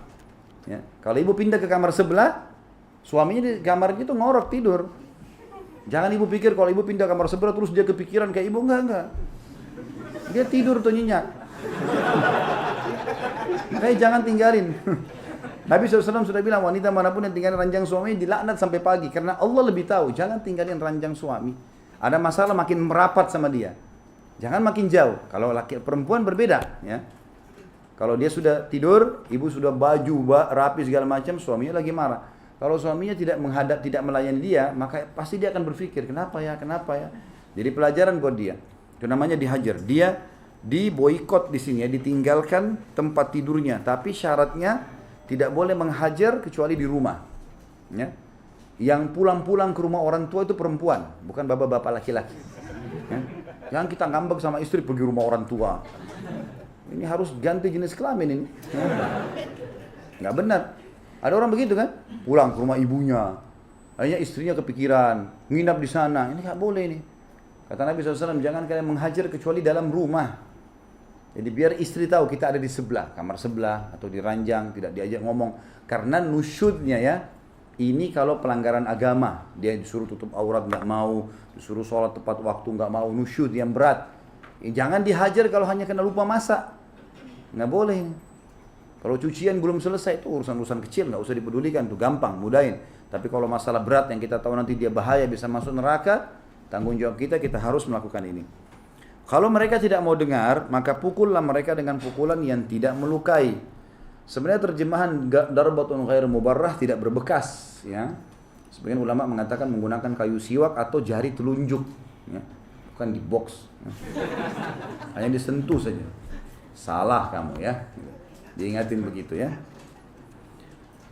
Speaker 1: Ya. Kalau ibu pindah ke kamar sebelah, suaminya di kamarnya itu ngorok tidur. Jangan ibu pikir kalau ibu pindah kamar sebelah terus dia kepikiran kayak ibu, enggak. Dia tidur tuh nyenyak. Makanya jangan tinggalin. Nabi SAW sudah bilang wanita manapun yang tinggalin ranjang suami dilaknat sampai pagi. Karena Allah lebih tahu, jangan tinggalin ranjang suami. Ada masalah makin merapat sama dia. Jangan makin jauh. Kalau laki perempuan berbeda, ya. Kalau dia sudah tidur, ibu sudah baju rapi segala macam, suaminya lagi marah. Kalau suaminya tidak menghadap, tidak melayani dia, maka pasti dia akan berpikir, kenapa ya? Jadi pelajaran buat dia. Itu namanya dihajar. Dia diboikot di sini, ya, ditinggalkan tempat tidurnya, tapi syaratnya tidak boleh menghajar kecuali di rumah, ya. Yang pulang-pulang ke rumah orang tua itu perempuan, bukan bapak-bapak laki-laki, ya. Jangan kita ngambek sama istri pergi rumah orang tua, ini harus ganti jenis kelamin ini, ya. Nggak benar. Ada orang begitu kan, pulang ke rumah ibunya, akhirnya istrinya kepikiran, nginap di sana, ini nggak boleh ini. Kata Nabi SAW, jangan kalian menghajar kecuali dalam rumah. Jadi biar istri tahu kita ada di sebelah, kamar sebelah atau di ranjang, tidak diajak ngomong. Karena nusyudnya, ya, ini kalau pelanggaran agama, dia disuruh tutup aurat nggak mau, disuruh sholat tepat waktu nggak mau, nusyud yang berat. Jangan dihajar kalau hanya kena lupa masak, nggak boleh. Kalau cucian belum selesai itu urusan-urusan kecil, nggak usah dipedulikan, tuh gampang, mudahin. Tapi kalau masalah berat yang kita tahu nanti dia bahaya bisa masuk neraka, tanggung jawab kita harus melakukan ini. Kalau mereka tidak mau dengar, maka pukullah mereka dengan pukulan yang tidak melukai. Sebenarnya terjemahan darbatun ghair mubarrah tidak berbekas, ya. Sebagian ulama mengatakan menggunakan kayu siwak atau jari telunjuk, ya. Bukan di box, ya. Hanya disentuh saja. Salah kamu, ya. Diingatin begitu, ya.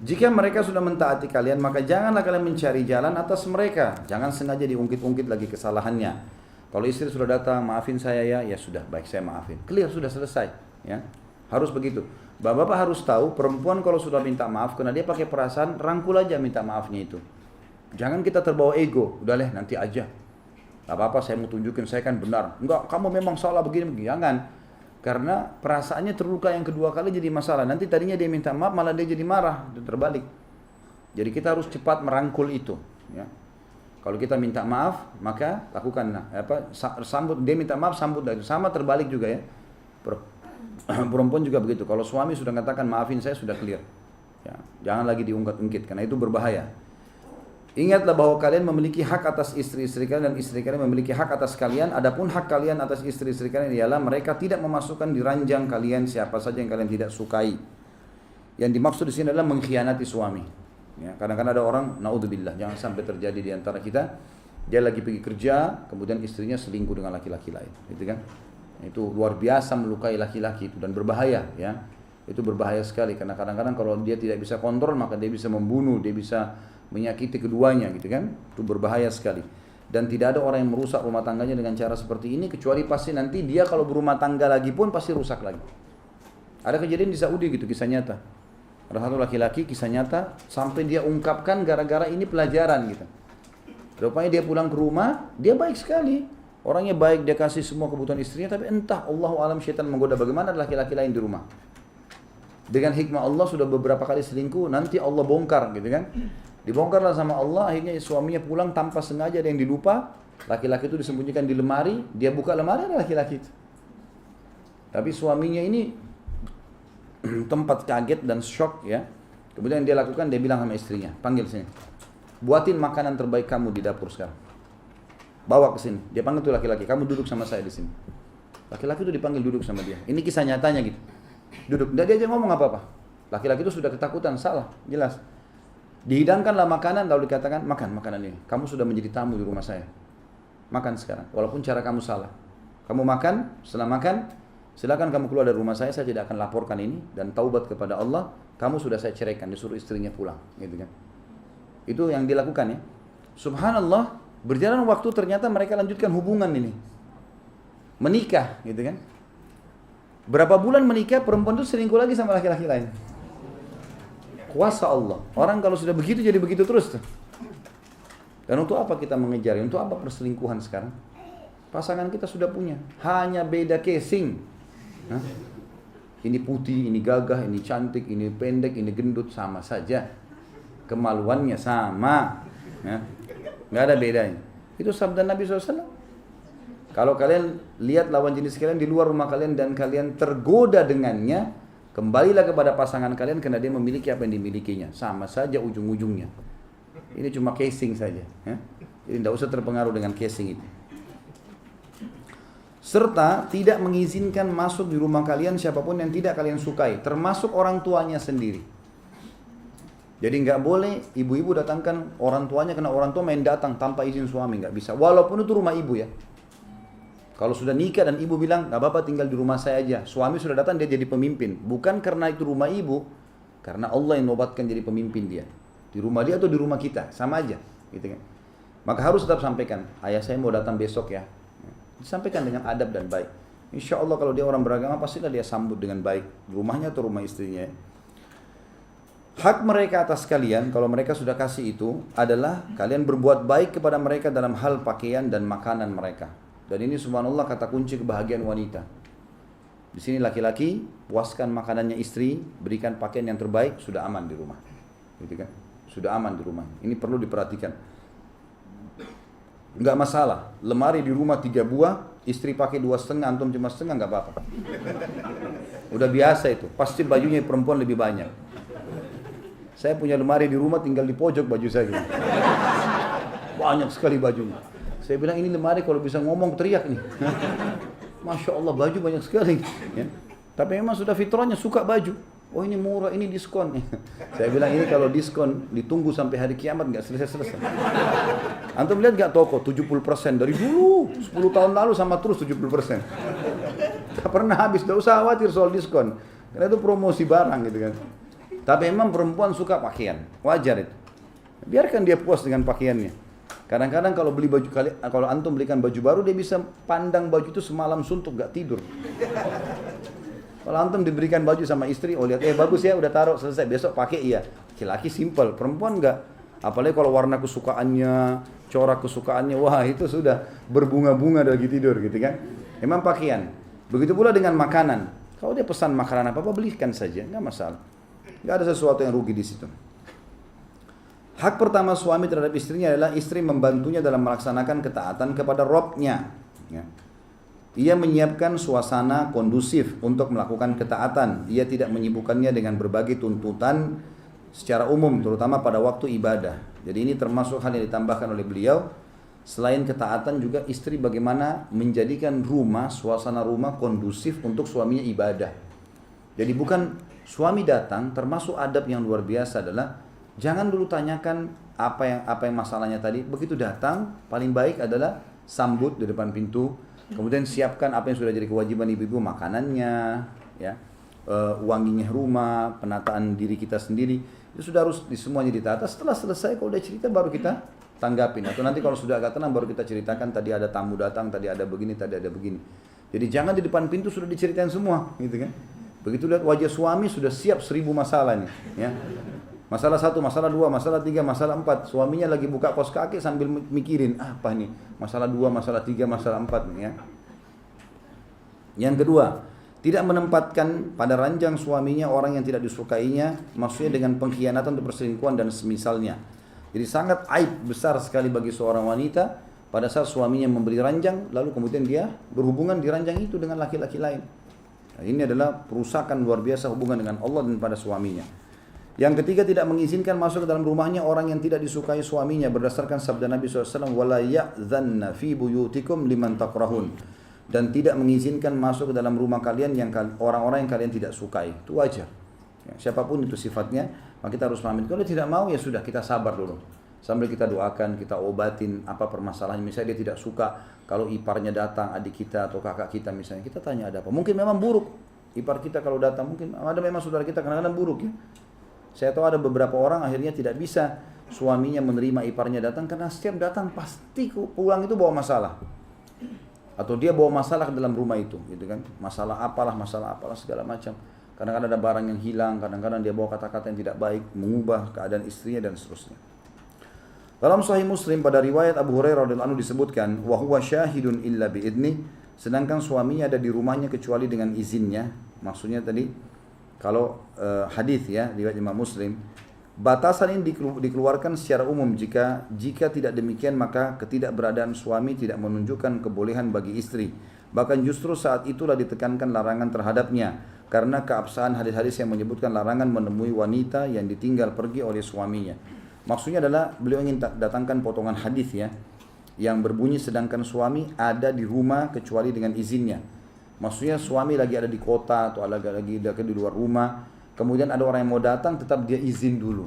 Speaker 1: Jika mereka sudah mentaati kalian, maka janganlah kalian mencari jalan atas mereka. Jangan sengaja diungkit-ungkit lagi kesalahannya. Kalau istri sudah datang, maafin saya ya, ya sudah, baik saya maafin. Clear, sudah selesai, ya. Harus begitu. Bapak-bapak harus tahu, perempuan kalau sudah minta maaf, karena dia pakai perasaan, rangkul aja minta maafnya itu. Jangan kita terbawa ego, udah leh nanti aja. Gak apa-apa, saya mau tunjukin saya kan benar. Enggak, kamu memang salah begini. Jangan. Karena perasaannya terluka yang kedua kali jadi masalah. Nanti tadinya dia minta maaf, malah dia jadi marah, dan terbalik. Jadi kita harus cepat merangkul itu, ya. Kalau kita minta maaf, maka lakukan sambut, dia minta maaf, sambut dari sama, terbalik juga ya. Perempuan juga begitu. Kalau suami sudah katakan maafin saya, sudah clear. Ya, jangan lagi diungkit-ungkit karena itu berbahaya. Ingatlah bahwa kalian memiliki hak atas istri-istri kalian dan istri kalian memiliki hak atas kalian. Adapun hak kalian atas istri-istri kalian ialah mereka tidak memasukkan di ranjang kalian siapa saja yang kalian tidak sukai. Yang dimaksud di sini adalah mengkhianati suami. Ya, kadang-kadang ada orang, naudzubillah, jangan sampai terjadi di antara kita, dia lagi pergi kerja, kemudian istrinya selingkuh dengan laki-laki lain, gitu kan? Itu luar biasa melukai laki-laki itu dan berbahaya, ya. Itu berbahaya sekali karena kadang-kadang kalau dia tidak bisa kontrol maka dia bisa membunuh, dia bisa menyakiti keduanya, gitu kan? Itu berbahaya sekali. Dan tidak ada orang yang merusak rumah tangganya dengan cara seperti ini kecuali pasti nanti dia kalau berumah tangga lagi pun pasti rusak lagi. Ada kejadian di Saudi gitu, kisah nyata. Ada satu laki-laki, kisah nyata, sampai dia ungkapkan gara-gara ini pelajaran gitu. Rupanya dia pulang ke rumah, dia baik sekali. Orangnya baik, dia kasih semua kebutuhan istrinya, tapi entah Allahu alam syaitan menggoda bagaimana laki-laki lain di rumah. Dengan hikmah Allah sudah beberapa kali selingkuh, nanti Allah bongkar gitu kan. Dibongkarlah sama Allah, akhirnya suaminya pulang tanpa sengaja ada yang dilupa. Laki-laki itu disembunyikan di lemari, dia buka lemari ada laki-laki itu. Tapi suaminya ini tempat kaget dan shock ya. Kemudian dia lakukan, dia bilang sama istrinya, panggil sini, buatin makanan terbaik kamu di dapur sekarang, bawa ke sini. Dia panggil tuh laki-laki, kamu duduk sama saya di sini. Laki-laki itu dipanggil duduk sama dia. Ini kisah nyatanya gitu. Duduk, tidak dia ngomong apa-apa. Laki-laki itu sudah ketakutan, salah, jelas. Dihidangkanlah makanan, lalu dikatakan, makan makanan ini. Kamu sudah menjadi tamu di rumah saya. Makan sekarang, walaupun cara kamu salah. Kamu makan, setelah makan, silakan kamu keluar dari rumah saya tidak akan laporkan ini dan taubat kepada Allah. Kamu sudah saya ceraikan, disuruh istrinya pulang, gitu kan. Itu yang dilakukan ya. Subhanallah, berjalan waktu ternyata mereka lanjutkan hubungan ini. Menikah, gitu kan. Berapa bulan menikah, perempuan itu selingkuh lagi sama laki-laki lain. Kuasa Allah. Orang kalau sudah begitu jadi begitu terus tuh. Dan untuk apa kita mengejar? Untuk apa perselingkuhan sekarang? Pasangan kita sudah punya, hanya beda casing. Hah? Ini putih, ini gagah, ini cantik, ini pendek, ini gendut, sama saja. Kemaluannya sama. Ya. Nggak ada bedanya. Itu sabda Nabi SAW. Kalau kalian lihat lawan jenis kalian di luar rumah kalian dan kalian tergoda dengannya, kembalilah kepada pasangan kalian karena dia memiliki apa yang dimilikinya. Sama saja ujung-ujungnya. Ini cuma casing saja. Ya. Jadi tidak usah terpengaruh dengan casing itu. Serta tidak mengizinkan masuk di rumah kalian siapapun yang tidak kalian sukai, termasuk orang tuanya sendiri. Jadi nggak boleh ibu-ibu datangkan orang tuanya karena orang tua main datang tanpa izin suami, nggak bisa. Walaupun itu rumah ibu ya. Kalau sudah nikah dan ibu bilang nggak apa-apa tinggal di rumah saya aja, suami sudah datang dia jadi pemimpin. Bukan karena itu rumah ibu, karena Allah yang nobatkan jadi pemimpin dia. Di rumah dia atau di rumah kita, sama aja, gitu kan. Maka harus tetap sampaikan, ayah saya mau datang besok ya. Disampaikan dengan adab dan baik. Insya Allah kalau dia orang beragama pastilah dia sambut dengan baik rumahnya atau rumah istrinya. Hak mereka atas kalian kalau mereka sudah kasih itu adalah kalian berbuat baik kepada mereka dalam hal pakaian dan makanan mereka. Dan ini subhanallah kata kunci kebahagiaan wanita. Di sini laki-laki puaskan makanannya istri, berikan pakaian yang terbaik, sudah aman di rumah. Gitu kan? Sudah aman di rumah. Ini perlu diperhatikan. Enggak masalah, lemari di rumah 3 buah, istri pakai 2,5, antum cuma setengah, enggak apa-apa. Udah biasa itu, pasti bajunya perempuan lebih banyak. Saya punya lemari di rumah, tinggal di pojok baju saya. Banyak sekali bajunya. Saya bilang ini lemari kalau bisa ngomong teriak nih. Masya Allah baju banyak sekali. Ya. Tapi memang sudah fitrahnya suka baju. Oh ini murah, ini diskon. Saya bilang ini kalau diskon ditunggu sampai hari kiamat nggak selesai-selesai. Antum lihat nggak toko 70% dari dulu 10 tahun lalu sama terus 70%. Tak pernah habis, nggak usah khawatir soal diskon. Karena itu promosi barang gitu kan. Tapi memang perempuan suka pakaian, wajar itu. Biarkan dia puas dengan pakaiannya. Kadang-kadang kalau beli baju kalau antum belikan baju baru dia bisa pandang baju itu semalam suntuk nggak tidur. Kalau antum diberikan baju sama istri, oh lihat, bagus ya, udah taruh, selesai, besok pakai, iya. Laki-laki simple, perempuan enggak. Apalagi kalau warna kesukaannya, corak kesukaannya, wah itu sudah berbunga-bunga lagi tidur gitu kan. Memang pakaian. Begitu pula dengan makanan. Kalau dia pesan makanan apa-apa, belikan saja, enggak masalah. Enggak ada sesuatu yang rugi di situ. Hak pertama suami terhadap istrinya adalah istri membantunya dalam melaksanakan ketaatan kepada Robnya. Ya. Ia menyiapkan suasana kondusif untuk melakukan ketaatan. Ia tidak menyibukkannya dengan berbagai tuntutan secara umum, terutama pada waktu ibadah. Jadi ini termasuk hal yang ditambahkan oleh beliau. Selain ketaatan juga istri bagaimana menjadikan rumah, suasana rumah kondusif untuk suaminya ibadah. Jadi bukan suami datang, termasuk adab yang luar biasa adalah jangan dulu tanyakan apa yang masalahnya tadi. Begitu datang, paling baik adalah sambut di depan pintu. Kemudian siapkan apa yang sudah jadi kewajiban ibu-ibu, makanannya, ya, wanginya rumah, penataan diri kita sendiri. Itu sudah harus semuanya ditata. Setelah selesai, kalau udah cerita baru kita tanggapin. Atau nanti kalau sudah agak tenang baru kita ceritakan tadi ada tamu datang, tadi ada begini, tadi ada begini. Jadi jangan di depan pintu sudah diceritain semua, gitu kan? Begitu lihat wajah suami sudah siap 1000 masalah nih, ya. Masalah 1, masalah 2, masalah 3, masalah 4. Suaminya lagi buka kaos kaki sambil mikirin, apa nih? Masalah 2, masalah 3, masalah 4 nih, ya. Yang kedua, tidak menempatkan pada ranjang suaminya orang yang tidak disukainya, maksudnya dengan pengkhianatan atau perselingkuhan dan semisalnya. Jadi sangat aib besar sekali bagi seorang wanita pada saat suaminya memberi ranjang, lalu kemudian dia berhubungan di ranjang itu dengan laki-laki lain. Nah, ini adalah perusakan luar biasa hubungan dengan Allah dan pada suaminya. Yang ketiga, tidak mengizinkan masuk ke dalam rumahnya orang yang tidak disukai suaminya berdasarkan sabda Nabi SAW, wala ya'dhanna fi buyutikum liman takrahun, dan tidak mengizinkan masuk ke dalam rumah kalian yang orang-orang yang kalian tidak sukai. Itu wajar. Ya, siapapun itu sifatnya, maka kita harus pahami. Kalau tidak mau ya sudah, kita sabar dulu. Sambil kita doakan, kita obatin apa permasalahannya. Misalnya dia tidak suka kalau iparnya datang, adik kita atau kakak kita misalnya, kita tanya ada apa. Mungkin memang buruk ipar kita kalau datang, mungkin ada memang saudara kita kadang-kadang buruk, ya. Saya tahu ada beberapa orang akhirnya tidak bisa suaminya menerima iparnya datang karena setiap datang pasti pulang itu bawa masalah. Atau dia bawa masalah ke dalam rumah itu, gitu kan. Masalah apalah segala macam. Kadang-kadang ada barang yang hilang, kadang-kadang dia bawa kata-kata yang tidak baik, mengubah keadaan istrinya dan seterusnya. Dalam Sahih Muslim pada riwayat Abu Hurairah radhiyallahu anhu disebutkan, wa huwa syahidun illa biidni, sedangkan suaminya ada di rumahnya kecuali dengan izinnya. Maksudnya tadi kalau hadis ya riwayat Imam Muslim, batasan ini dikeluarkan secara umum jika tidak demikian maka ketidakberadaan suami tidak menunjukkan kebolehan bagi istri. Bahkan justru saat itulah ditekankan larangan terhadapnya karena keabsahan hadis-hadis yang menyebutkan larangan menemui wanita yang ditinggal pergi oleh suaminya. Maksudnya adalah beliau ingin datangkan potongan hadis ya yang berbunyi sedangkan suami ada di rumah kecuali dengan izinnya. Maksudnya suami lagi ada di kota atau lagi di luar rumah, kemudian ada orang yang mau datang, tetap dia izin dulu.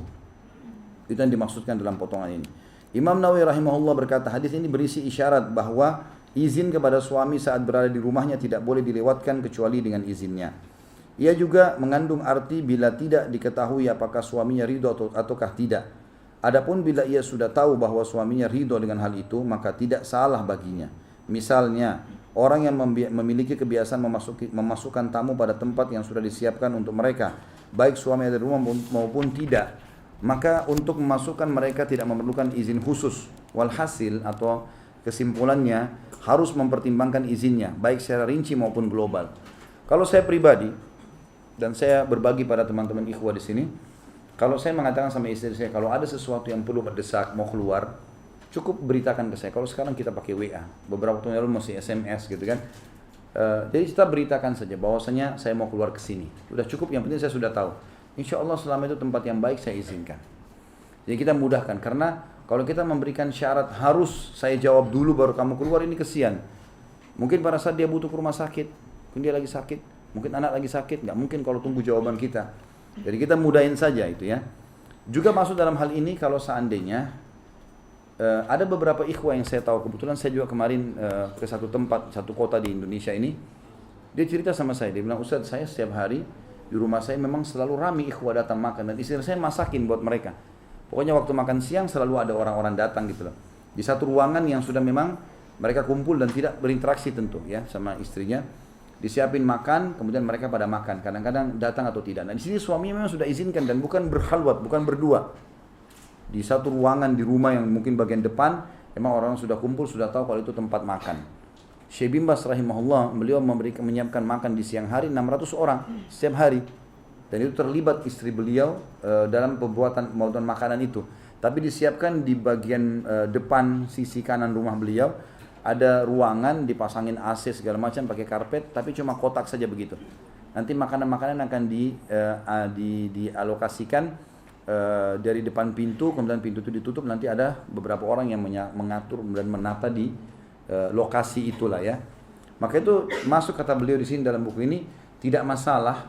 Speaker 1: Itu yang dimaksudkan dalam potongan ini. Imam Nawawi rahimahullah berkata, hadis ini berisi isyarat bahwa izin kepada suami saat berada di rumahnya tidak boleh dilewatkan kecuali dengan izinnya. Ia juga mengandung arti bila tidak diketahui apakah suaminya ridho ataukah tidak. Adapun bila ia sudah tahu bahwa suaminya ridho dengan hal itu, maka tidak salah baginya. Misalnya, orang yang memiliki kebiasaan memasukkan tamu pada tempat yang sudah disiapkan untuk mereka, baik suami ada di rumah maupun tidak, maka untuk memasukkan mereka tidak memerlukan izin khusus. Walhasil atau kesimpulannya harus mempertimbangkan izinnya, baik secara rinci maupun global. Kalau saya pribadi dan saya berbagi pada teman-teman ikhwah di sini, kalau saya mengatakan sama istri saya kalau ada sesuatu yang perlu mendesak mau keluar, cukup beritakan ke saya. Kalau sekarang kita pakai WA, beberapa waktu lalu masih SMS gitu kan. Jadi kita beritakan saja bahwasanya saya mau keluar ke sini. Sudah cukup, yang penting saya sudah tahu. Insya Allah selama itu tempat yang baik saya izinkan. Jadi kita mudahkan, karena kalau kita memberikan syarat harus saya jawab dulu baru kamu keluar, ini kesian. Mungkin pada saat dia butuh ke rumah sakit, mungkin dia lagi sakit, mungkin anak lagi sakit, nggak mungkin kalau tunggu jawaban kita. Jadi kita mudahin saja itu ya. Juga masuk dalam hal ini kalau seandainya ada beberapa ikhwah yang saya tahu, kebetulan saya juga kemarin ke satu tempat, satu kota di Indonesia ini. Dia cerita sama saya, dia bilang, Ustaz, saya setiap hari di rumah saya memang selalu ramai ikhwah datang makan dan istri saya masakin buat mereka. Pokoknya waktu makan siang selalu ada orang-orang datang gitu loh. Di satu ruangan yang sudah memang mereka kumpul dan tidak berinteraksi tentu ya sama istrinya. Disiapin makan, kemudian mereka pada makan. Kadang-kadang datang atau tidak. Nah di sini suaminya memang sudah izinkan dan bukan berkhalwat, bukan berdua. Di satu ruangan di rumah yang mungkin bagian depan, memang orang sudah kumpul, sudah tahu kalau itu tempat makan. Syekh bin Baz rahimahullah, beliau menyiapkan makan di siang hari 600 orang setiap hari. Dan itu terlibat istri beliau dalam pembuatan makanan itu. Tapi disiapkan di bagian depan sisi kanan rumah beliau ada ruangan dipasangin AC segala macam pakai karpet, tapi cuma kotak saja begitu. Nanti makanan-makanan akan dialokasikan dari depan pintu, kemudian pintu itu ditutup, nanti ada beberapa orang yang mengatur dan menata di lokasi itulah ya. Maka itu masuk kata beliau di sini dalam buku ini, tidak masalah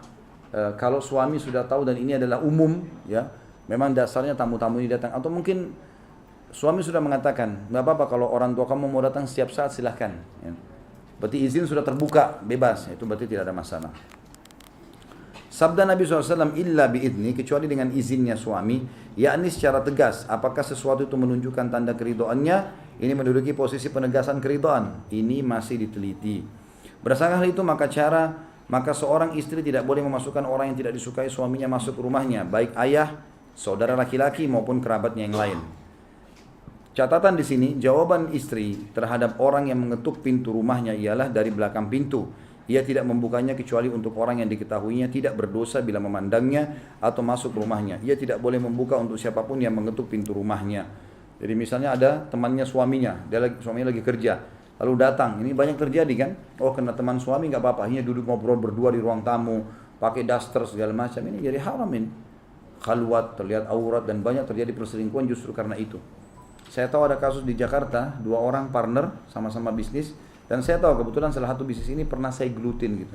Speaker 1: kalau suami sudah tahu dan ini adalah umum ya. Memang dasarnya tamu-tamu ini datang, atau mungkin suami sudah mengatakan, nggak apa-apa kalau orang tua kamu mau datang setiap saat silahkan. Ya. Berarti izin sudah terbuka, bebas, itu berarti tidak ada masalah. Sabda Nabi SAW, illa biidni, kecuali dengan izinnya suami, yakni secara tegas, apakah sesuatu itu menunjukkan tanda keridhaannya, ini menduduki posisi penegasan keridhaan, ini masih diteliti. Berdasarkan hal itu maka seorang istri tidak boleh memasukkan orang yang tidak disukai suaminya masuk ke rumahnya, baik ayah, saudara laki-laki maupun kerabatnya yang lain. Catatan di sini, jawaban istri terhadap orang yang mengetuk pintu rumahnya ialah dari belakang pintu. Ia tidak membukanya kecuali untuk orang yang diketahuinya tidak berdosa bila memandangnya atau masuk rumahnya. Ia tidak boleh membuka untuk siapapun yang mengetuk pintu rumahnya. Jadi misalnya ada temannya suaminya, suaminya lagi kerja, lalu datang. Ini banyak terjadi kan? Oh, kena teman suami nggak apa-apa, hanya duduk ngobrol berdua di ruang tamu, pakai daster segala macam. Ini jadi haram ini. Khalwat, terlihat aurat, dan banyak terjadi perselingkuhan justru karena itu. Saya tahu ada kasus di Jakarta, 2 orang partner sama-sama bisnis, dan saya tahu kebetulan salah satu bisnis ini pernah saya gelutin gitu.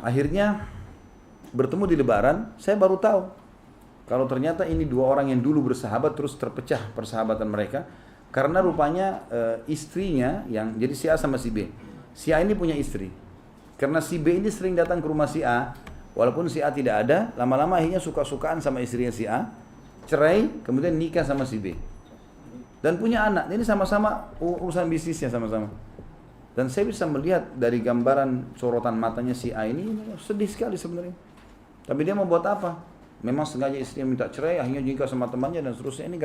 Speaker 1: Akhirnya bertemu di Lebaran, saya baru tahu kalau ternyata ini 2 orang yang dulu bersahabat terus terpecah persahabatan mereka karena rupanya istrinya yang jadi si A sama si B. Si A ini punya istri. Karena si B ini sering datang ke rumah si A, walaupun si A tidak ada, lama-lama akhirnya suka-sukaan sama istrinya si A, cerai, kemudian nikah sama si B. Dan punya anak, ini sama-sama urusan bisnisnya sama-sama. Dan saya bisa melihat dari gambaran sorotan matanya si A ini sedih sekali sebenarnya. Tapi dia mau buat apa? Memang sengaja istrinya minta cerai, akhirnya nikah sama temannya dan seterusnya. Ini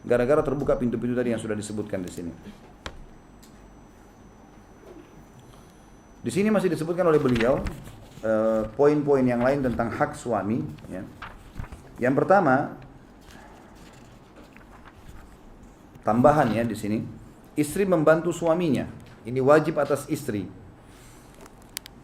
Speaker 1: gara-gara terbuka pintu-pintu tadi yang sudah disebutkan di sini. Di sini masih disebutkan oleh beliau poin-poin yang lain tentang hak suami. Ya. Yang pertama, tambahan ya di sini, istri membantu suaminya. Ini wajib atas istri.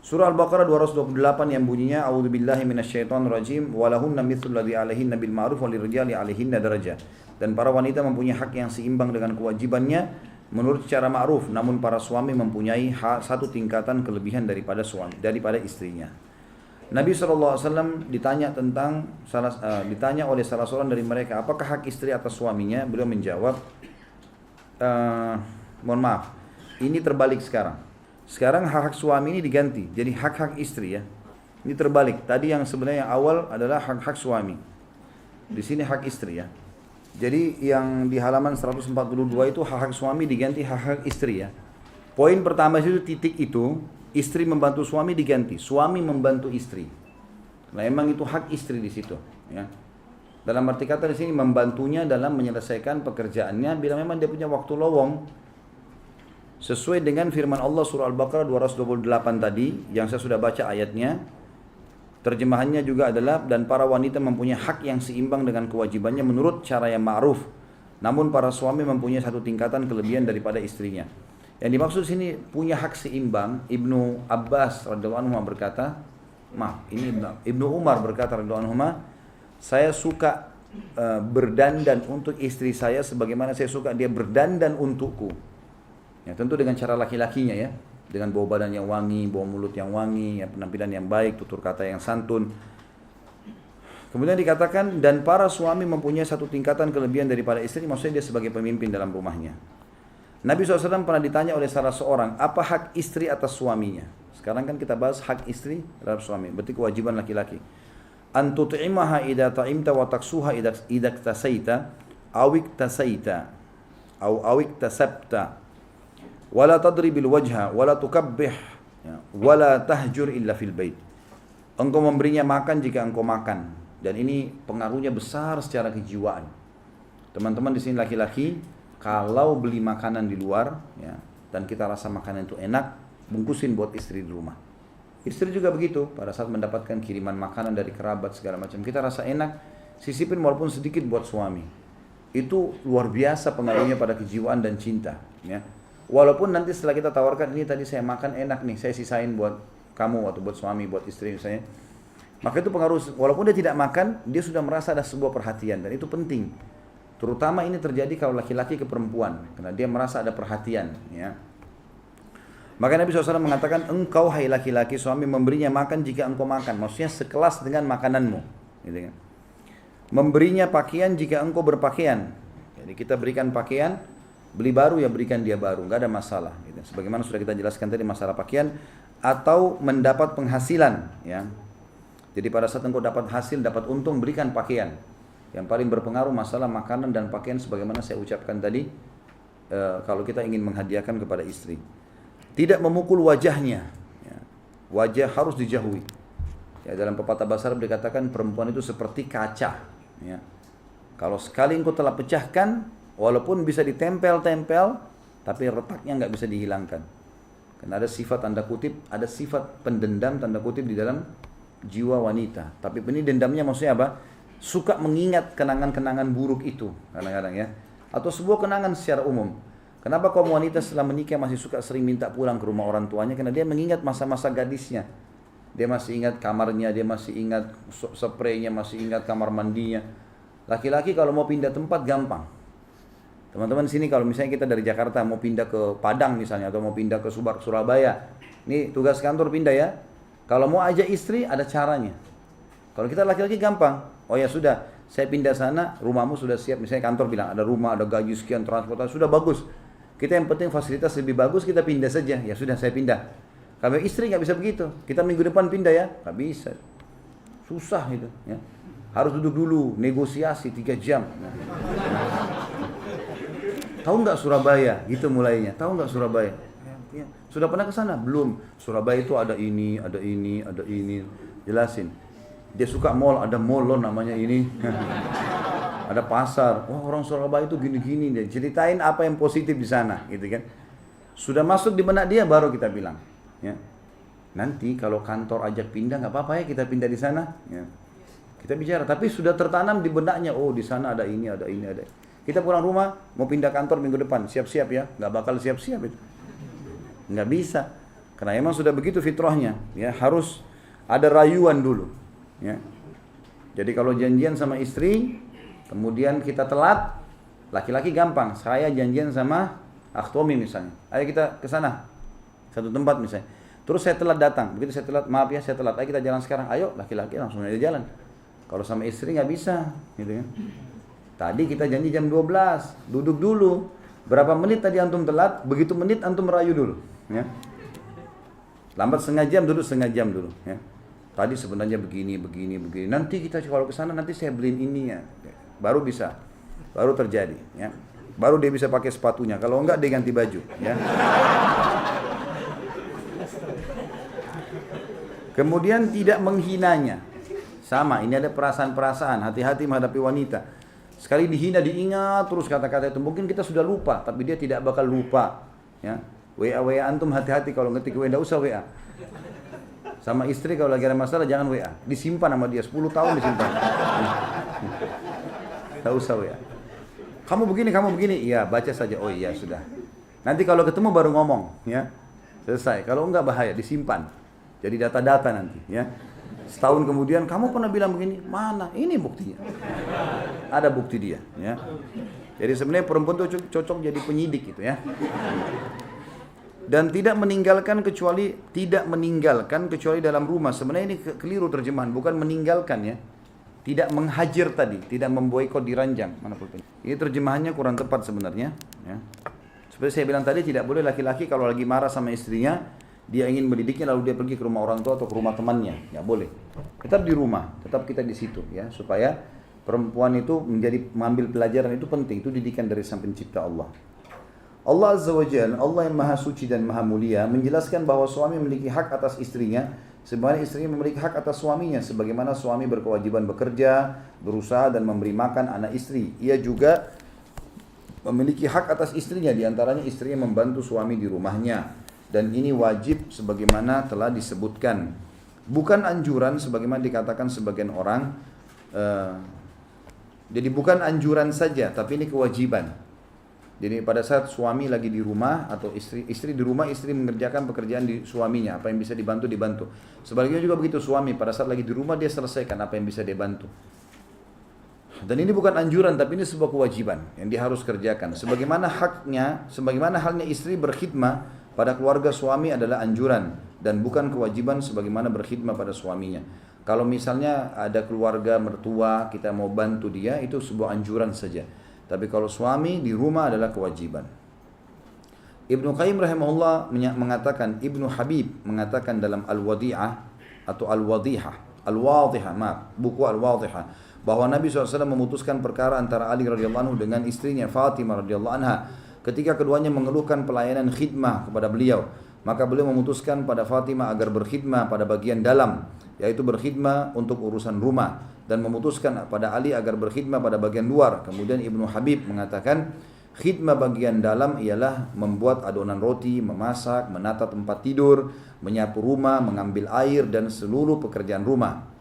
Speaker 1: Surah Al-Baqarah 228 yang bunyinya A'udzubillahi minasyaitonirrajim walahunna mithlu alladzi 'alaihinna bil ma'ruf walirrijali 'alaihinna darajah. Dan para wanita mempunyai hak yang seimbang dengan kewajibannya menurut cara ma'ruf, namun para suami mempunyai hak satu tingkatan kelebihan daripada istrinya. Nabi SAW ditanya oleh salah seorang dari mereka, apakah hak istri atas suaminya? Beliau menjawab, mohon maaf, ini terbalik sekarang. Sekarang hak-hak suami ini diganti, jadi hak-hak istri ya. Ini terbalik. Tadi yang sebenarnya yang awal adalah hak-hak suami. Di sini hak istri ya. Jadi yang di halaman 142 itu hak-hak suami diganti hak-hak istri ya. Poin pertama itu titik itu, istri membantu suami diganti, suami membantu istri. Nah, emang itu hak istri di situ ya. Dalam arti kata di sini membantunya dalam menyelesaikan pekerjaannya bila memang dia punya waktu lowong. Sesuai dengan firman Allah surah Al-Baqarah 228 tadi yang saya sudah baca ayatnya. Terjemahannya juga adalah dan para wanita mempunyai hak yang seimbang dengan kewajibannya menurut cara yang ma'ruf. Namun para suami mempunyai satu tingkatan kelebihan daripada istrinya. Yang dimaksud sini punya hak seimbang, Ibnu Abbas radhiyallahu anhu berkata, Ibnu Umar berkata radhiyallahu anhu, saya suka berdandan untuk istri saya sebagaimana saya suka dia berdandan untukku. Ya, tentu dengan cara laki-lakinya ya, dengan bau badan yang wangi, bau mulut yang wangi, ya, penampilan yang baik, tutur kata yang santun. Kemudian dikatakan dan para suami mempunyai satu tingkatan kelebihan daripada istri, maksudnya dia sebagai pemimpin dalam rumahnya. Nabi SAW pernah ditanya oleh salah seorang, apa hak istri atas suaminya? Sekarang kan kita bahas hak istri terhadap suami, berarti kewajiban laki-laki. An tut'imaha idza ta'imta wa taksuha idza iktasaita aw iktasaita aw iktasabta wala tadribil wajha wala tukabbih wala tahjur illa fil bait. Engkau memberinya makan jika engkau makan, dan ini pengaruhnya besar secara kejiwaan. Teman-teman di sini laki-laki, kalau beli makanan di luar ya, dan kita rasa makanan itu enak, bungkusin buat istri di rumah. Istri juga begitu, pada saat mendapatkan kiriman makanan dari kerabat segala macam, kita rasa enak, sisipin walaupun sedikit buat suami. Itu luar biasa pengaruhnya pada kejiwaan dan cinta, ya. Walaupun nanti setelah kita tawarkan, ini tadi saya makan enak nih, saya sisain buat kamu atau buat suami, buat istri misalnya. Maka itu pengaruh, walaupun dia tidak makan, dia sudah merasa ada sebuah perhatian, dan itu penting. Terutama ini terjadi kalau laki-laki ke perempuan, karena dia merasa ada perhatian, ya. Maka Nabi SAW mengatakan, engkau hai laki-laki, suami memberinya makan jika engkau makan, maksudnya sekelas dengan makananmu, gitu kan. Memberinya pakaian jika engkau berpakaian, jadi kita berikan pakaian, beli baru ya berikan dia baru, nggak ada masalah, gitu. Sebagaimana sudah kita jelaskan tadi masalah pakaian, atau mendapat penghasilan, ya. Jadi pada saat engkau dapat hasil, dapat untung, berikan pakaian. Yang paling berpengaruh masalah makanan dan pakaian, sebagaimana saya ucapkan tadi, kalau kita ingin menghadiahkan kepada istri. Tidak memukul wajahnya, ya. Wajah harus dijauhi. Ya, dalam pepatah bahasa Arab dikatakan perempuan itu seperti kaca, ya. Kalau sekali engkau telah pecahkan, walaupun bisa ditempel-tempel, tapi retaknya nggak bisa dihilangkan. Karena ada sifat tanda kutip, ada sifat pendendam tanda kutip di dalam jiwa wanita. Tapi ini dendamnya maksudnya apa? Suka mengingat kenangan-kenangan buruk itu kadang-kadang, ya. Atau sebuah kenangan secara umum. Kenapa kaum wanita setelah menikah masih suka sering minta pulang ke rumah orang tuanya? Karena dia mengingat masa-masa gadisnya. Dia masih ingat kamarnya, dia masih ingat spraynya, masih ingat kamar mandinya. Laki-laki kalau mau pindah tempat gampang. Teman-teman sini kalau misalnya kita dari Jakarta mau pindah ke Padang misalnya, atau mau pindah ke Surabaya, ini tugas kantor pindah ya. Kalau mau ajak istri ada caranya. Kalau kita laki-laki gampang. Oh ya sudah, saya pindah sana, rumahmu sudah siap. Misalnya kantor bilang ada rumah, ada gaji sekian, transportasi sudah bagus. Kita yang penting fasilitas lebih bagus, kita pindah saja. Ya sudah, saya pindah. Kalau istri nggak bisa begitu. Kita minggu depan pindah ya, nggak bisa. Susah itu. Ya. Harus duduk dulu, negosiasi 3 jam. Tahu nggak Surabaya? Gitu mulainya. Tahu nggak Surabaya? Ya. Sudah pernah ke sana? Belum. Surabaya itu ada ini, ada ini, ada ini. Jelasin. Dia suka mall, ada mall loh namanya ini. Ada pasar. Oh, orang Surabaya itu gini-gini. Dia ceritain apa yang positif di sana, gitu kan. Sudah masuk di benak dia baru kita bilang, ya. Nanti kalau kantor ajak pindah nggak apa-apa ya kita pindah di sana, ya. Kita bicara, tapi sudah tertanam di benaknya. Oh, di sana ada ini, ada ini, ada. Kita pulang rumah mau pindah kantor minggu depan, siap-siap ya. Nggak bakal siap-siap itu. Nggak bisa. Karena emang sudah begitu fitrahnya, ya. Harus ada rayuan dulu, ya. Jadi kalau janjian sama istri, kemudian kita telat, laki-laki gampang. Saya janjian sama Akhtomi misalnya, ayo kita ke sana, satu tempat misalnya. Terus saya telat datang, begitu saya telat, maaf ya saya telat, ayo kita jalan sekarang. Ayo, laki-laki langsung aja jalan. Kalau sama istri nggak bisa, gitu kan. Tadi kita janji jam 12, duduk dulu. Berapa menit tadi antum telat, begitu menit antum merayu dulu, ya. Lambat setengah jam, duduk setengah jam dulu, ya. Tadi sebenarnya begini. Nanti kita kalau ke sana nanti saya beliin ini ya. Baru bisa, baru terjadi, ya. Baru dia bisa pakai sepatunya. Kalau enggak dia ganti baju, ya. Kemudian tidak menghinanya. Sama, ini ada perasaan-perasaan. Hati-hati menghadapi wanita. Sekali dihina diingat terus kata-kata itu. Mungkin kita sudah lupa, tapi dia tidak bakal lupa, ya. WA antum hati-hati kalau ngetik WA, enggak usah WA. Sama istri kalau lagi ada masalah jangan WA. Disimpan sama dia 10 tahun disimpan. Enggak usah WA. Kamu begini. Iya, baca saja. Oh iya, sudah. Nanti kalau ketemu baru ngomong, ya. Selesai. Kalau enggak bahaya, disimpan. Jadi data-data nanti, ya. Setahun kemudian kamu pernah bilang begini, mana? Ini buktinya. Ada bukti dia, ya. Jadi sebenarnya perempuan itu cocok jadi penyidik gitu, ya. Dan tidak meninggalkan kecuali dalam rumah. Sebenarnya ini keliru terjemahan, bukan meninggalkan, ya. Tidak menghajar tadi, tidak memboikot diranjang. Mana pulpen? Ini terjemahannya kurang tepat sebenarnya, ya. Seperti saya bilang tadi, tidak boleh laki-laki kalau lagi marah sama istrinya, dia ingin mendidiknya lalu dia pergi ke rumah orang tua atau ke rumah temannya, nggak boleh. Tetap di rumah, tetap kita di situ, ya, supaya perempuan itu mengambil pelajaran itu penting. Itu didikan dari Sang Pencipta Allah. Allah Azza wa Jalla, Allah yang Maha Suci dan Maha Mulia, menjelaskan bahwa suami memiliki hak atas istrinya, sebagaimana istrinya memiliki hak atas suaminya, sebagaimana suami berkewajiban bekerja, berusaha dan memberi makan anak istri. Ia juga memiliki hak atas istrinya, diantaranya istrinya membantu suami di rumahnya, dan ini wajib sebagaimana telah disebutkan. Bukan anjuran sebagaimana dikatakan sebagian orang, Jadi bukan anjuran saja, tapi ini kewajiban. Jadi pada saat suami lagi di rumah atau istri di rumah, istri mengerjakan pekerjaan di suaminya, apa yang bisa dibantu. Sebaliknya juga begitu, suami pada saat lagi di rumah dia selesaikan apa yang bisa dia bantu. Dan ini bukan anjuran, tapi ini sebuah kewajiban yang dia harus kerjakan. Sebagaimana halnya istri berkhidmah pada keluarga suami adalah anjuran dan bukan kewajiban sebagaimana berkhidmah pada suaminya. Kalau misalnya ada keluarga mertua, kita mau bantu dia, itu sebuah anjuran saja. Tapi kalau suami di rumah adalah kewajiban. Ibnu Qayyim rahimahullah mengatakan, Ibnu Habib mengatakan dalam Al-Wadi'ah atau Al-Wadihah, buku Al-Wadihah, bahwa Nabi SAW memutuskan perkara antara Ali radhiyallahu anhu dengan istrinya Fatimah radhiyallahu anha. Ketika keduanya mengeluhkan pelayanan khidmah kepada beliau, maka beliau memutuskan pada Fatimah agar berkhidmah pada bagian dalam, yaitu berkhidmah untuk urusan rumah, dan memutuskan pada Ali agar berkhidmah pada bagian luar. Kemudian Ibnu Habib mengatakan khidmah bagian dalam ialah membuat adonan roti, memasak, menata tempat tidur, menyapu rumah, mengambil air dan seluruh pekerjaan rumah.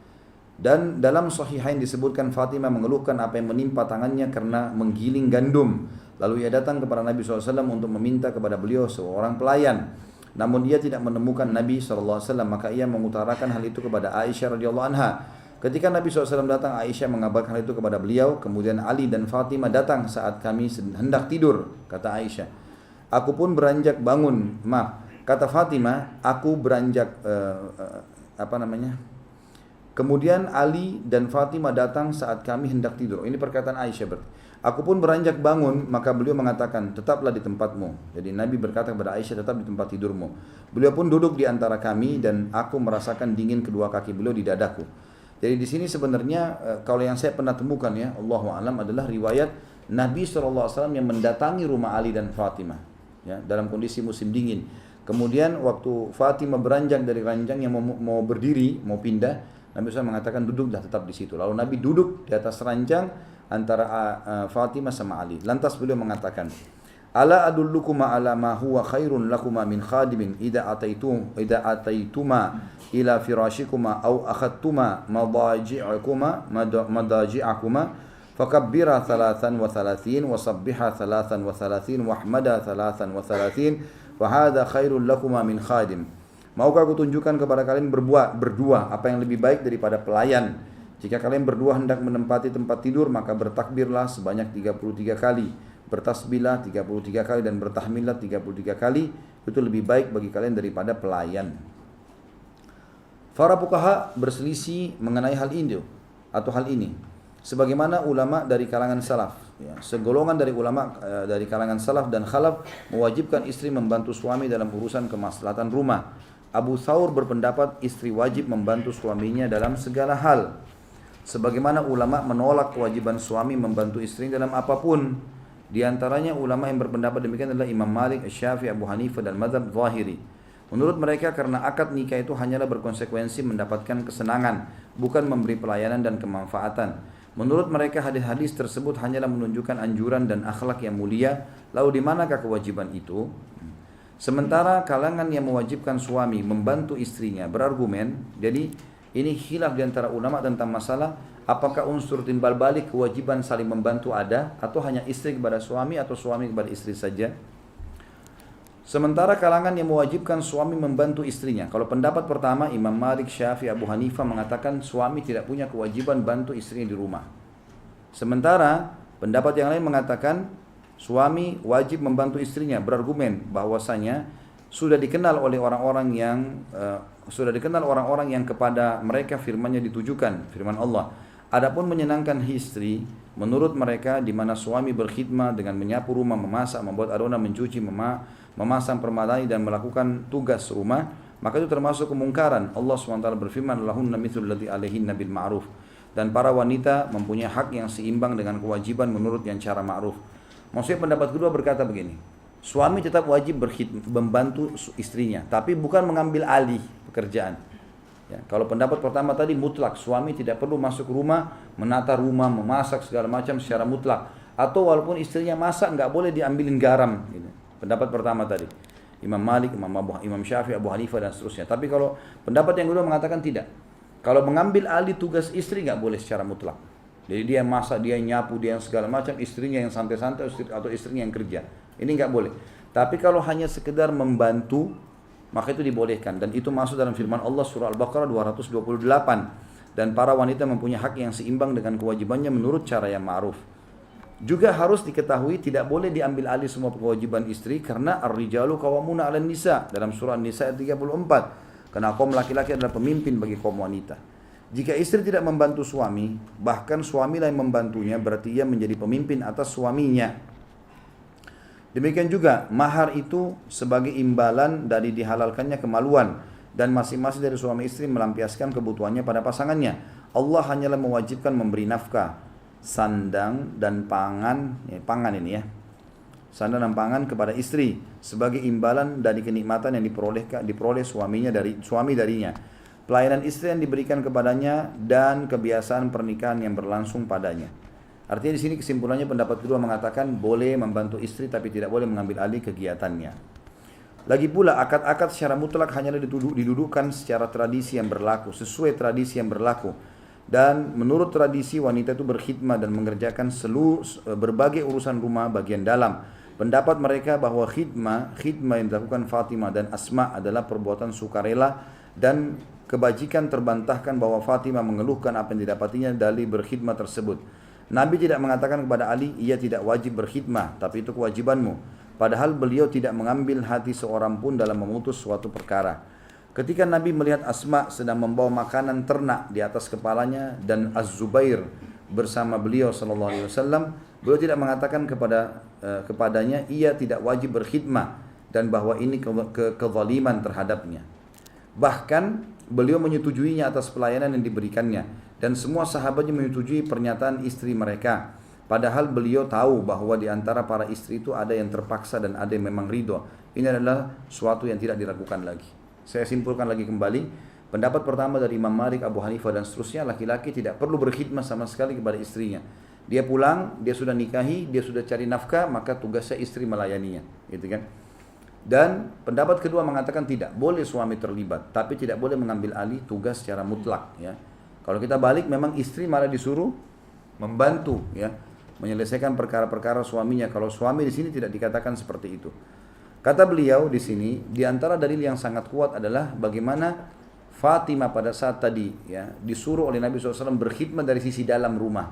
Speaker 1: Dan dalam Sahihain disebutkan Fatimah mengeluhkan apa yang menimpa tangannya karena menggiling gandum. Lalu ia datang kepada Nabi SAW untuk meminta kepada beliau seorang pelayan. Namun dia tidak menemukan Nabi SAW, maka ia mengutarakan hal itu kepada Aisyah radhiyallahu anha. Ketika Nabi SAW datang, Aisyah mengabarkan hal itu kepada beliau. Kemudian Ali dan Fatimah datang saat kami hendak tidur, kata Aisyah. Aku pun beranjak bangun, kata Fatimah, aku beranjak Kemudian Ali dan Fatimah datang saat kami hendak tidur. Ini perkataan Aisyah berarti. Aku pun beranjak bangun, maka beliau mengatakan, tetaplah di tempatmu. Jadi Nabi berkata kepada Aisyah, tetap di tempat tidurmu. Beliau pun duduk di antara kami dan aku merasakan dingin kedua kaki beliau di dadaku. Jadi di sini sebenarnya kalau yang saya pernah temukan ya, Allahu a'lam, adalah riwayat Nabi SAW yang mendatangi rumah Ali dan Fatimah ya, dalam kondisi musim dingin. Kemudian waktu Fatimah beranjak dari ranjang yang mau berdiri, mau pindah, Nabi SAW mengatakan duduklah tetap di situ. Lalu Nabi duduk di atas ranjang antara Fatimah sama Ali. Lantas beliau mengatakan, Ala adullukuma ala ma huwa khairun lakuma min khadimin idza ataituma ila firashikuma aw akhadtuma madaji'akuma fakabbira 33 wa sabbiha 33 wa ahmada 33 wa hadha khairun lakuma min khadim. Maukah aku tunjukkan kepada kalian berdua apa yang lebih baik daripada pelayan? Jika kalian berdua hendak menempati tempat tidur, maka bertakbirlah sebanyak 33 kali, bertasbihlah 33 kali dan bertahmidlah 33 kali. Itu lebih baik bagi kalian daripada pelayan. Para fuqaha berselisih mengenai hal ini sebagaimana ulama dari kalangan salaf ya, segolongan dari ulama dari kalangan salaf dan khalaf mewajibkan istri membantu suami dalam urusan kemaslahatan rumah. Abu Thawr berpendapat istri wajib membantu suaminya dalam segala hal, sebagaimana ulama menolak kewajiban suami membantu istri dalam apapun. Di antaranya ulama yang berpendapat demikian adalah Imam Malik, Syafi'i, Abu Hanifah dan mazhab Zahiri. Menurut mereka karena akad nikah itu hanyalah berkonsekuensi mendapatkan kesenangan, bukan memberi pelayanan dan kemanfaatan. Menurut mereka hadis-hadis tersebut hanyalah menunjukkan anjuran dan akhlak yang mulia. Lalu di manakah kewajiban itu? Sementara kalangan yang mewajibkan suami membantu istrinya berargumen, jadi ini khilaf di antara ulama tentang masalah apakah unsur timbal balik kewajiban saling membantu ada atau hanya istri kepada suami atau suami kepada istri saja. Sementara kalangan yang mewajibkan suami membantu istrinya, kalau pendapat pertama Imam Malik, Syafi'i, Abu Hanifah mengatakan suami tidak punya kewajiban bantu istrinya di rumah. Sementara pendapat yang lain mengatakan suami wajib membantu istrinya, berargumen bahwasanya sudah dikenal orang-orang yang kepada mereka firman-Nya ditujukan, firman Allah. Adapun menyenangkan istri menurut mereka di mana suami berkhidmat dengan menyapu rumah, memasak, membuat adonan, mencuci, memasang permadani dan melakukan tugas rumah, maka itu termasuk kemungkaran. Allah SWT berfirman, lahunna mithlul ladzi alaihinna bil ma'ruf. Dan para wanita mempunyai hak yang seimbang dengan kewajiban menurut yang cara ma'ruf. Maksudnya pendapat kedua berkata begini, suami tetap wajib membantu istrinya, tapi bukan mengambil alih pekerjaan. Ya, kalau pendapat pertama tadi mutlak, suami tidak perlu masuk rumah, menata rumah, memasak segala macam secara mutlak. Atau walaupun istrinya masak, nggak boleh diambilin garam. Gitu. Pendapat pertama tadi, Imam Malik, Imam Syafi'i, Abu Hanifah dan seterusnya. Tapi kalau pendapat yang kedua mengatakan tidak. Kalau mengambil alih tugas istri nggak boleh secara mutlak. Jadi dia yang masak, dia yang nyapu, dia yang segala macam, istrinya yang santai-santai atau istrinya yang kerja. Ini nggak boleh. Tapi kalau hanya sekedar membantu, maka itu dibolehkan. Dan itu masuk dalam firman Allah surah Al-Baqarah 228. Dan para wanita mempunyai hak yang seimbang dengan kewajibannya menurut cara yang ma'ruf. Juga harus diketahui tidak boleh diambil alih semua kewajiban istri karena ar-rijalu qawwamuna 'alan nisa dalam surah An-Nisa ayat 34. Karena kaum laki-laki adalah pemimpin bagi kaum wanita. Jika istri tidak membantu suami, bahkan suamilah yang membantunya, berarti ia menjadi pemimpin atas suaminya. Demikian juga mahar itu sebagai imbalan dari dihalalkannya kemaluan dan masing-masing dari suami istri melampiaskan kebutuhannya pada pasangannya. Allah hanyalah mewajibkan memberi nafkah, sandang dan pangan, pangan ini ya, sandang dan pangan kepada istri sebagai imbalan dari kenikmatan yang diperoleh suami darinya. Pelayanan istri yang diberikan kepadanya dan kebiasaan pernikahan yang berlangsung padanya. Artinya di sini kesimpulannya pendapat kedua mengatakan boleh membantu istri tapi tidak boleh mengambil alih kegiatannya. Lagi pula akad-akad secara mutlak hanyalah didudukkan secara tradisi yang berlaku, sesuai tradisi yang berlaku. Dan menurut tradisi wanita itu berkhidmat dan mengerjakan berbagai urusan rumah bagian dalam. Pendapat mereka bahwa khidmah yang dilakukan Fatimah dan Asma adalah perbuatan sukarela dan kebajikan terbantahkan bahwa Fatimah mengeluhkan apa yang didapatinya dari berkhidmat tersebut. Nabi tidak mengatakan kepada Ali, ia tidak wajib berkhidmah, tapi itu kewajibanmu. Padahal beliau tidak mengambil hati seorang pun dalam memutus suatu perkara. Ketika Nabi melihat Asma sedang membawa makanan ternak di atas kepalanya dan Az-Zubair bersama beliau SAW, beliau tidak mengatakan kepadanya ia tidak wajib berkhidmah dan bahwa ini kezaliman terhadapnya. Bahkan beliau menyetujuinya atas pelayanan yang diberikannya dan semua sahabatnya menyetujui pernyataan istri mereka. Padahal beliau tahu bahwa di antara para istri itu ada yang terpaksa dan ada yang memang ridho. Ini adalah suatu yang tidak diragukan lagi. Saya simpulkan lagi kembali. Pendapat pertama dari Imam Malik, Abu Hanifah dan seterusnya, laki-laki tidak perlu berkhidmat sama sekali kepada istrinya. Dia pulang, dia sudah nikahi, dia sudah cari nafkah, maka tugasnya istri melayaninya, gitu kan? Dan pendapat kedua mengatakan tidak boleh suami terlibat, tapi tidak boleh mengambil alih tugas secara mutlak. Ya, kalau kita balik, memang istri malah disuruh membantu, ya, menyelesaikan perkara-perkara suaminya. Kalau suami di sini tidak dikatakan seperti itu. Kata beliau di sini, di antara dalil yang sangat kuat adalah bagaimana Fatimah pada saat tadi, ya, disuruh oleh Nabi SAW berkhidmat dari sisi dalam rumah.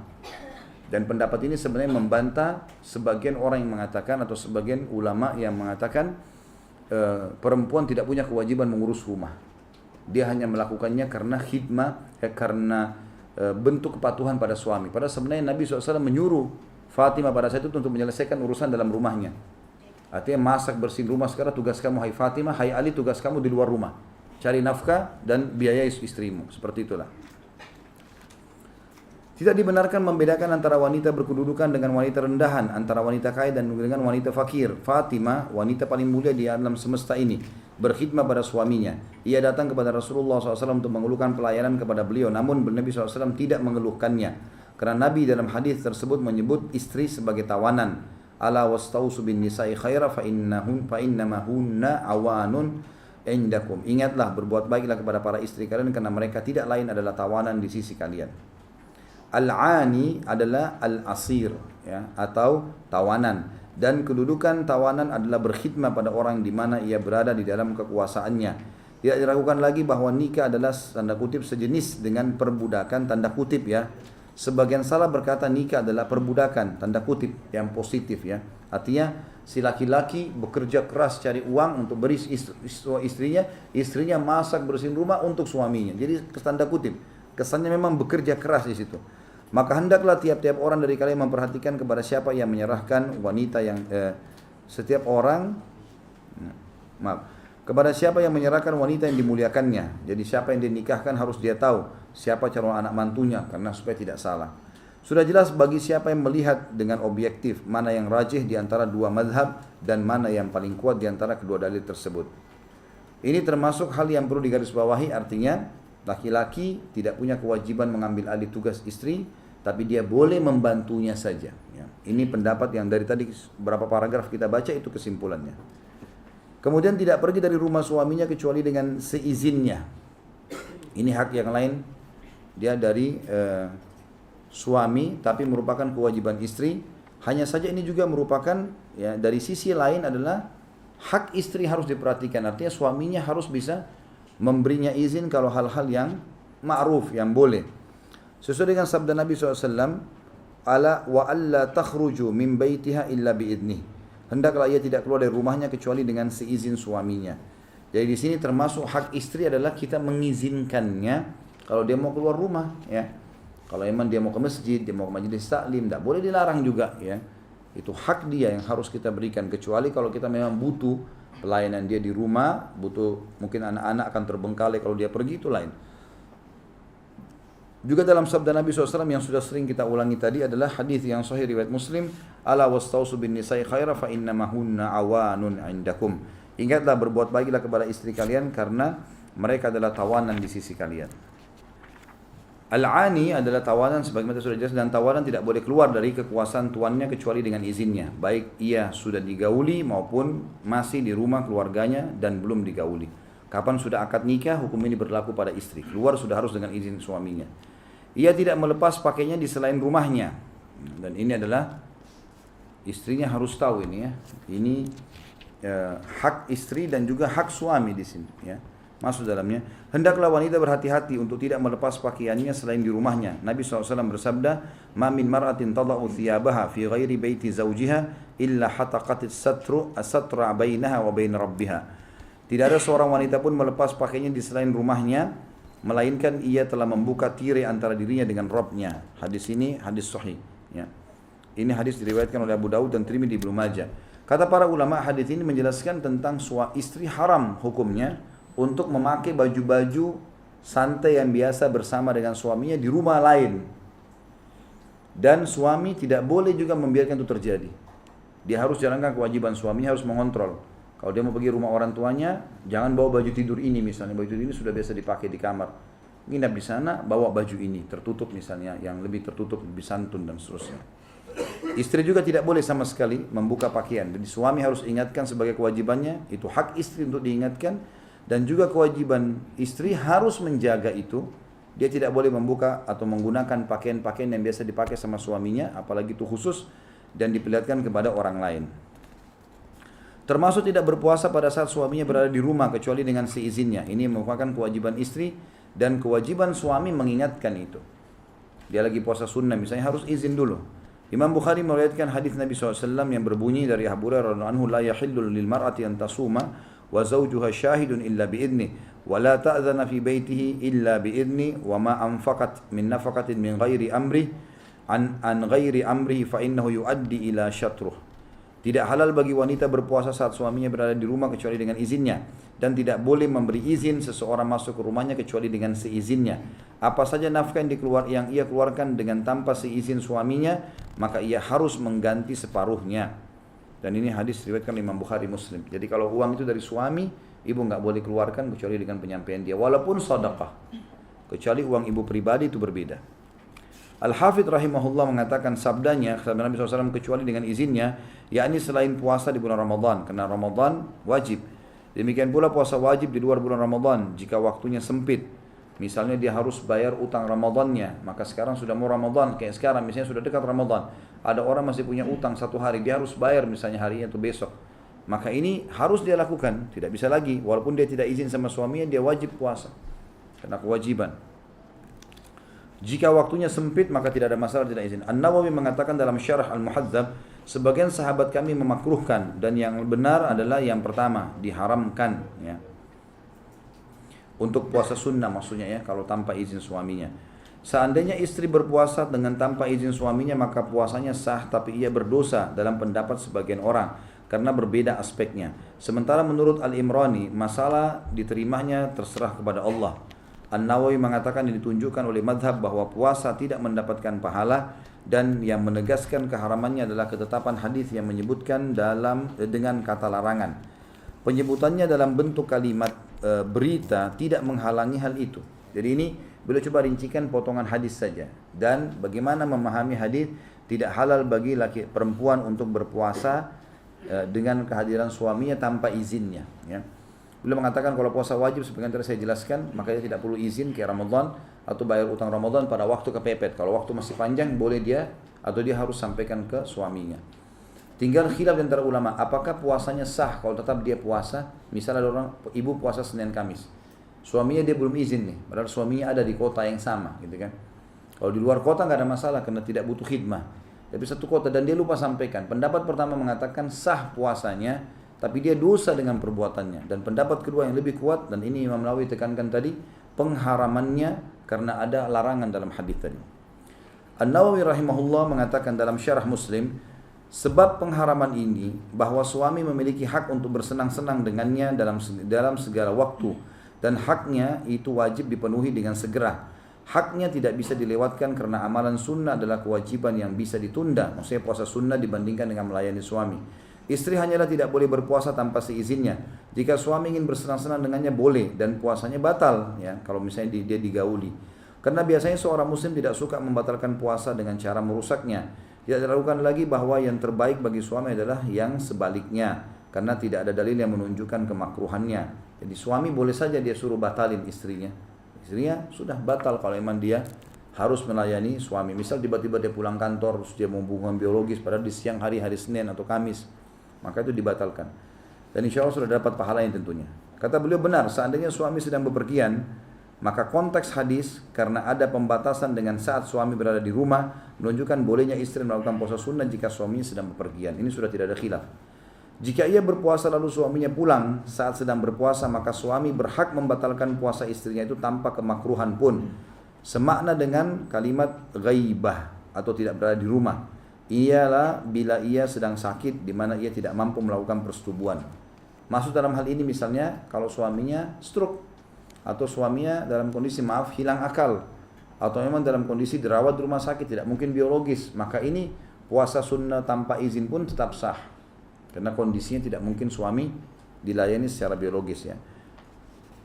Speaker 1: Dan pendapat ini sebenarnya membantah sebagian orang yang mengatakan atau sebagian ulama yang mengatakan perempuan tidak punya kewajiban mengurus rumah. Dia hanya melakukannya karena khidmah, karena bentuk kepatuhan pada suami. Padahal sebenarnya Nabi SAW menyuruh Fatimah pada saat itu untuk menyelesaikan urusan dalam rumahnya. Artinya masak, bersihin rumah. Sekarang tugas kamu hai Fatimah, hai Ali, tugas kamu di luar rumah. Cari nafkah dan biayai istrimu. Seperti itulah. Tidak dibenarkan membedakan antara wanita berkedudukan dengan wanita rendahan, antara wanita kaya dan dengan wanita fakir. Fatimah, wanita paling mulia di alam semesta ini, berkhidmat pada suaminya. Ia datang kepada Rasulullah SAW untuk mengeluhkan pelayanan kepada beliau, namun Nabi SAW tidak mengeluhkannya. Karena Nabi dalam hadis tersebut menyebut istri sebagai tawanan. Ala wastausu bin nisa'i khaira fa innama hunna awanun indakum. Ingatlah, berbuat baiklah kepada para istri kalian karena mereka tidak lain adalah tawanan di sisi kalian. Al-ani adalah al-asir, ya, atau tawanan, dan kedudukan tawanan adalah berkhidmat pada orang di mana ia berada di dalam kekuasaannya. Tidak diragukan lagi bahwa nikah adalah tanda kutip sejenis dengan perbudakan, tanda kutip, ya. Sebagian salah berkata nikah adalah perbudakan, tanda kutip yang positif, ya. Artinya si laki-laki bekerja keras cari uang untuk beri istrinya masak bersihin rumah untuk suaminya. Jadi tanda kutip kesannya memang bekerja keras di situ. Maka hendaklah tiap-tiap orang dari kalian memperhatikan kepada siapa yang menyerahkan wanita yang kepada siapa yang menyerahkan wanita yang dimuliakannya. Jadi siapa yang dinikahkan harus dia tahu siapa calon anak mantunya, karena supaya tidak salah. Sudah jelas bagi siapa yang melihat dengan objektif mana yang rajih di antara dua mazhab dan mana yang paling kuat di antara kedua dalil tersebut. Ini termasuk hal yang perlu digarisbawahi, artinya laki-laki tidak punya kewajiban mengambil alih tugas istri, tapi dia boleh membantunya saja. Ya. Ini pendapat yang dari tadi beberapa paragraf kita baca itu kesimpulannya. Kemudian tidak pergi dari rumah suaminya kecuali dengan seizinnya. Ini hak yang lain, dia dari suami tapi merupakan kewajiban istri. Hanya saja ini juga merupakan, ya, dari sisi lain adalah hak istri harus diperhatikan. Artinya suaminya harus bisa memberinya izin kalau hal-hal yang ma'ruf, yang boleh. Sesuai dengan sabda Nabi SAW, ala wa alla takhruju min baitiha illa biidnih. Hendaklah ia tidak keluar dari rumahnya kecuali dengan seizin suaminya. Jadi di sini termasuk hak istri adalah kita mengizinkannya kalau dia mau keluar rumah, ya. Kalau memang dia mau ke masjid, dia mau ke majelis taklim, tidak boleh dilarang juga, ya. Itu hak dia yang harus kita berikan. Kecuali kalau kita memang butuh pelayanan dia di rumah, butuh, mungkin anak-anak akan terbengkalai kalau dia pergi, itu lain. Juga dalam sabda Nabi SAW yang sudah sering kita ulangi tadi adalah hadis yang sahih riwayat Muslim, ala wastausu bin nisa'i khaira fa innamahunna awanun indakum. Ingatlah, berbuat baiklah kepada istri kalian karena mereka adalah tawanan di sisi kalian. Al-ani adalah tawanan sebagaimana sudah jelas, dan tawanan tidak boleh keluar dari kekuasaan tuannya kecuali dengan izinnya, baik ia sudah digauli maupun masih di rumah keluarganya dan belum digauli. Kapan sudah akad nikah, hukum ini berlaku pada istri. Keluar sudah harus dengan izin suaminya. Ia tidak melepas pakainya di selain rumahnya, dan ini adalah istrinya harus tahu ini, ya. Ini hak istri dan juga hak suami di sini, ya. Masuk dalamnya. Hendaklah wanita berhati-hati untuk tidak melepas pakaiannya selain di rumahnya. Nabi SAW bersabda, "Ma min mar'atin tada'u thiyabaha fi ghairi baiti zawjiha illa hataqatis satra bainaha wa bain rabbiha." Tidak ada seorang wanita pun melepas pakaiannya di selain rumahnya, melainkan ia telah membuka tirai antara dirinya dengan Rabbnya. Hadis ini hadis sahih, ya. Ini hadis diriwayatkan oleh Abu Daud dan Tirmidzi, Ibnu Majah. Kata para ulama, hadis ini menjelaskan tentang istri haram hukumnya untuk memakai baju-baju santai yang biasa bersama dengan suaminya di rumah lain. Dan suami tidak boleh juga membiarkan itu terjadi. Dia harus jalankan kewajiban suaminya, harus mengontrol. Kalau dia mau pergi rumah orang tuanya, jangan bawa baju tidur ini misalnya. Baju tidur ini sudah biasa dipakai di kamar. Nginap di sana, bawa baju ini, tertutup misalnya, yang lebih tertutup, lebih santun dan seterusnya. Istri juga tidak boleh sama sekali membuka pakaian. Jadi suami harus ingatkan sebagai kewajibannya, itu hak istri untuk diingatkan. Dan juga kewajiban istri harus menjaga itu. Dia tidak boleh membuka atau menggunakan pakaian-pakaian yang biasa dipakai sama suaminya, apalagi itu khusus dan diperlihatkan kepada orang lain. Termasuk tidak berpuasa pada saat suaminya berada di rumah kecuali dengan seizinnya. Ini merupakan kewajiban istri dan kewajiban suami mengingatkan itu. Dia lagi puasa sunnah misalnya, harus izin dulu. Imam Bukhari meriwayatkan hadis Nabi SAW yang berbunyi dari Abu Hurairah radhiyallahu anhu, la yahillu lil mar'ati an tasuma wa zawjuha syahidun illa biidni wa la ta'dhana fi baitihi illa biidni wa ma anfaqat min nafaqatin min ghairi amri an ghairi amrihi fa innahu yuaddi ila syatruh. Tidak halal bagi wanita berpuasa saat suaminya berada di rumah kecuali dengan izinnya, dan tidak boleh memberi izin seseorang masuk ke rumahnya kecuali dengan seizinnya. Apa saja nafkah yang ia keluarkan dengan tanpa seizin suaminya, maka ia harus mengganti separuhnya. Dan ini hadis diriwayatkan Imam Bukhari, Muslim. Jadi kalau uang itu dari suami, ibu nggak boleh keluarkan kecuali dengan penyampaian dia, walaupun sedekah. Kecuali uang ibu pribadi itu berbeda. Al-Hafidh rahimahullah mengatakan sabda Nabi SAW kecuali dengan izinnya, yakni selain puasa di bulan Ramadan, karena Ramadan wajib. Demikian pula puasa wajib di luar bulan Ramadan jika waktunya sempit. Misalnya dia harus bayar utang Ramadannya, maka sekarang sudah mau Ramadan, kayak sekarang misalnya sudah dekat Ramadan, ada orang masih punya utang 1 hari, dia harus bayar misalnya hari atau besok. Maka ini harus dia lakukan, tidak bisa lagi, walaupun dia tidak izin sama suaminya, dia wajib puasa, karena kewajiban. Jika waktunya sempit maka tidak ada masalah tidak izin. An-Nawawi mengatakan dalam Syarah Al-Muhadzab, sebagian sahabat kami memakruhkan, dan yang benar adalah yang pertama, diharamkan, ya. Untuk puasa sunnah maksudnya, ya, kalau tanpa izin suaminya. Seandainya istri berpuasa dengan tanpa izin suaminya, maka puasanya sah, tapi ia berdosa dalam pendapat sebagian orang karena berbeda aspeknya. Sementara menurut Al-Imrani, masalah diterimanya terserah kepada Allah. An-Nawawi mengatakan ini ditunjukkan oleh madhab bahwa puasa tidak mendapatkan pahala, dan yang menegaskan keharamannya adalah ketetapan hadis yang menyebutkan dengan kata larangan. Penyebutannya dalam bentuk kalimat berita tidak menghalangi hal itu. Jadi ini beliau coba rincikan potongan hadis saja, dan bagaimana memahami hadis. Tidak halal bagi perempuan untuk berpuasa dengan kehadiran suaminya tanpa izinnya, ya. Beliau mengatakan kalau puasa wajib seperti yang tadi saya jelaskan, maka dia tidak perlu izin kayak Ramadan atau bayar utang Ramadan pada waktu kepepet. Kalau waktu masih panjang boleh dia atau dia harus sampaikan ke suaminya. Tinggal khilaf di antara ulama, apakah puasanya sah kalau tetap dia puasa? Misalnya ada orang ibu puasa Senin Kamis, suaminya dia belum izin nih, padahal suaminya ada di kota yang sama, gitu kan? Kalau di luar kota nggak ada masalah karena tidak butuh khidmah. Tapi satu kota dan dia lupa sampaikan. Pendapat pertama mengatakan sah puasanya, tapi dia dosa dengan perbuatannya. Dan pendapat kedua yang lebih kuat, dan ini Imam Nawawi tekankan tadi, pengharamannya karena ada larangan dalam hadis tadi. An-Nawawi rahimahullah mengatakan dalam syarah Muslim, sebab pengharaman ini bahwa suami memiliki hak untuk bersenang-senang dengannya dalam segala waktu, dan haknya itu wajib dipenuhi dengan segera. Haknya tidak bisa dilewatkan karena amalan sunnah adalah kewajiban yang bisa ditunda. Maksudnya puasa sunnah dibandingkan dengan melayani suami. Istri hanyalah tidak boleh berpuasa tanpa seizinnya. Jika suami ingin bersenang-senang dengannya boleh, dan puasanya batal ya kalau misalnya dia digauli. Karena biasanya seorang muslim tidak suka membatalkan puasa dengan cara merusaknya. Tidak dilakukan lagi bahwa yang terbaik bagi suami adalah yang sebaliknya, karena tidak ada dalil yang menunjukkan kemakruhannya. Jadi suami boleh saja dia suruh batalin istrinya. Istrinya sudah batal kalau memang dia harus melayani suami. Misal tiba-tiba dia pulang kantor terus dia mau hubungan biologis padahal di siang hari Senin atau Kamis, maka itu dibatalkan. Dan insya Allah sudah dapat pahala yang tentunya. Kata beliau benar, seandainya suami sedang bepergian, maka konteks hadis karena ada pembatasan dengan saat suami berada di rumah menunjukkan bolehnya istri melakukan puasa sunnah jika suaminya sedang bepergian. Ini sudah tidak ada khilaf. Jika ia berpuasa lalu suaminya pulang saat sedang berpuasa, maka suami berhak membatalkan puasa istrinya itu tanpa kemakruhan pun. Semakna dengan kalimat ghaibah atau tidak berada di rumah. Ialah bila ia sedang sakit di mana ia tidak mampu melakukan persetubuhan. Maksud dalam hal ini misalnya kalau suaminya stroke atau suaminya dalam kondisi hilang akal atau memang dalam kondisi dirawat di rumah sakit tidak mungkin biologis, maka ini puasa sunnah tanpa izin pun tetap sah. Karena kondisinya tidak mungkin suami dilayani secara biologis ya.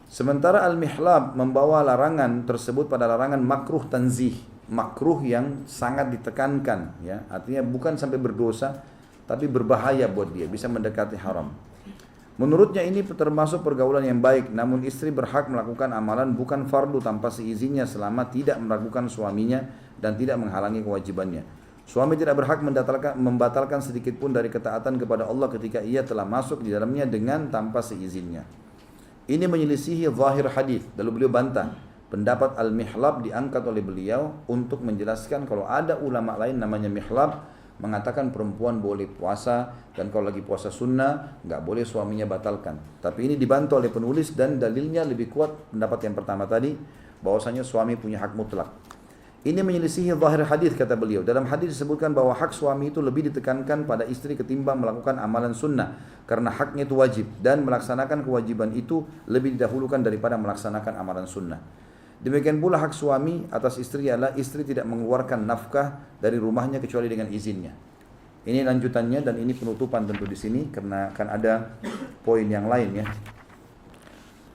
Speaker 1: Sementara al-mihlab membawa larangan tersebut pada larangan makruh tanzih, makruh yang sangat ditekankan ya. Artinya bukan sampai berdosa tapi berbahaya buat dia, bisa mendekati haram. Menurutnya ini termasuk pergaulan yang baik, namun istri berhak melakukan amalan bukan fardu tanpa seizinnya selama tidak meragukan suaminya dan tidak menghalangi kewajibannya. Suami tidak berhak membatalkan sedikit pun dari ketaatan kepada Allah ketika ia telah masuk di dalamnya dengan tanpa seizinnya. Ini menyelisihi zahir hadis. Lalu beliau bantah. Pendapat al-mihlab diangkat oleh beliau untuk menjelaskan kalau ada ulama lain namanya mihlab mengatakan perempuan boleh puasa dan kalau lagi puasa sunnah nggak boleh suaminya batalkan. Tapi ini dibantu oleh penulis dan dalilnya lebih kuat pendapat yang pertama tadi bahwasanya suami punya hak mutlak. Ini menyelisihi zahir hadis kata beliau. Dalam hadis disebutkan bahwa hak suami itu lebih ditekankan pada istri ketimbang melakukan amalan sunnah karena haknya itu wajib dan melaksanakan kewajiban itu lebih didahulukan daripada melaksanakan amalan sunnah. Demikian pula hak suami atas istri adalah istri tidak mengeluarkan nafkah dari rumahnya kecuali dengan izinnya. Ini lanjutannya dan ini penutupan tentu di sini karena akan ada poin yang lain ya.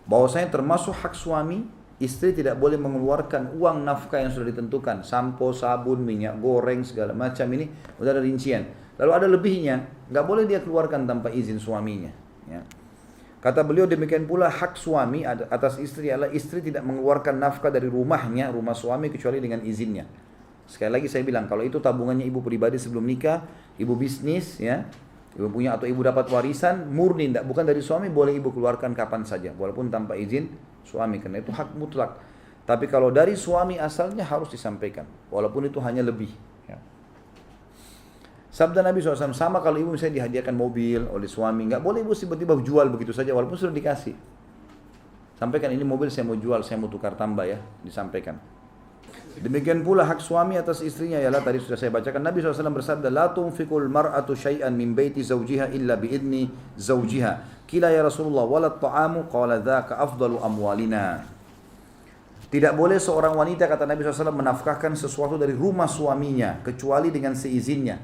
Speaker 1: Bahwasanya termasuk hak suami, istri tidak boleh mengeluarkan uang nafkah yang sudah ditentukan, sampo, sabun, minyak goreng, segala macam ini sudah ada rincian. Lalu ada lebihnya, nggak boleh dia keluarkan tanpa izin suaminya. Ya. Kata beliau demikian pula hak suami atas istri adalah istri tidak mengeluarkan nafkah dari rumahnya, rumah suami kecuali dengan izinnya. Sekali lagi saya bilang kalau itu tabungannya ibu pribadi sebelum nikah, ibu bisnis, ya, ibu punya atau ibu dapat warisan murni, bukan dari suami, boleh ibu keluarkan kapan saja, walaupun tanpa izin suami, karena itu hak mutlak. Tapi kalau dari suami asalnya harus disampaikan, walaupun itu hanya lebih. Ya. Sabda Nabi SAW, sama kalau ibu misalnya dihadiahkan mobil oleh suami, nggak boleh ibu tiba-tiba jual begitu saja, walaupun sudah dikasih. Sampaikan ini mobil saya mau jual, saya mau tukar tambah ya, disampaikan. Demikian pula hak suami atas istrinya ialah tadi sudah saya bacakan. Nabi SAW bersabda, la tunfikul mar'atu syai'an min baiti zawjiha illa biidni zawjiha. Kila ya Rasulullah, walat ta'amu, qala dhaka afdalu amwalina. Tidak boleh seorang wanita, kata Nabi SAW, menafkahkan sesuatu dari rumah suaminya kecuali dengan seizinnya.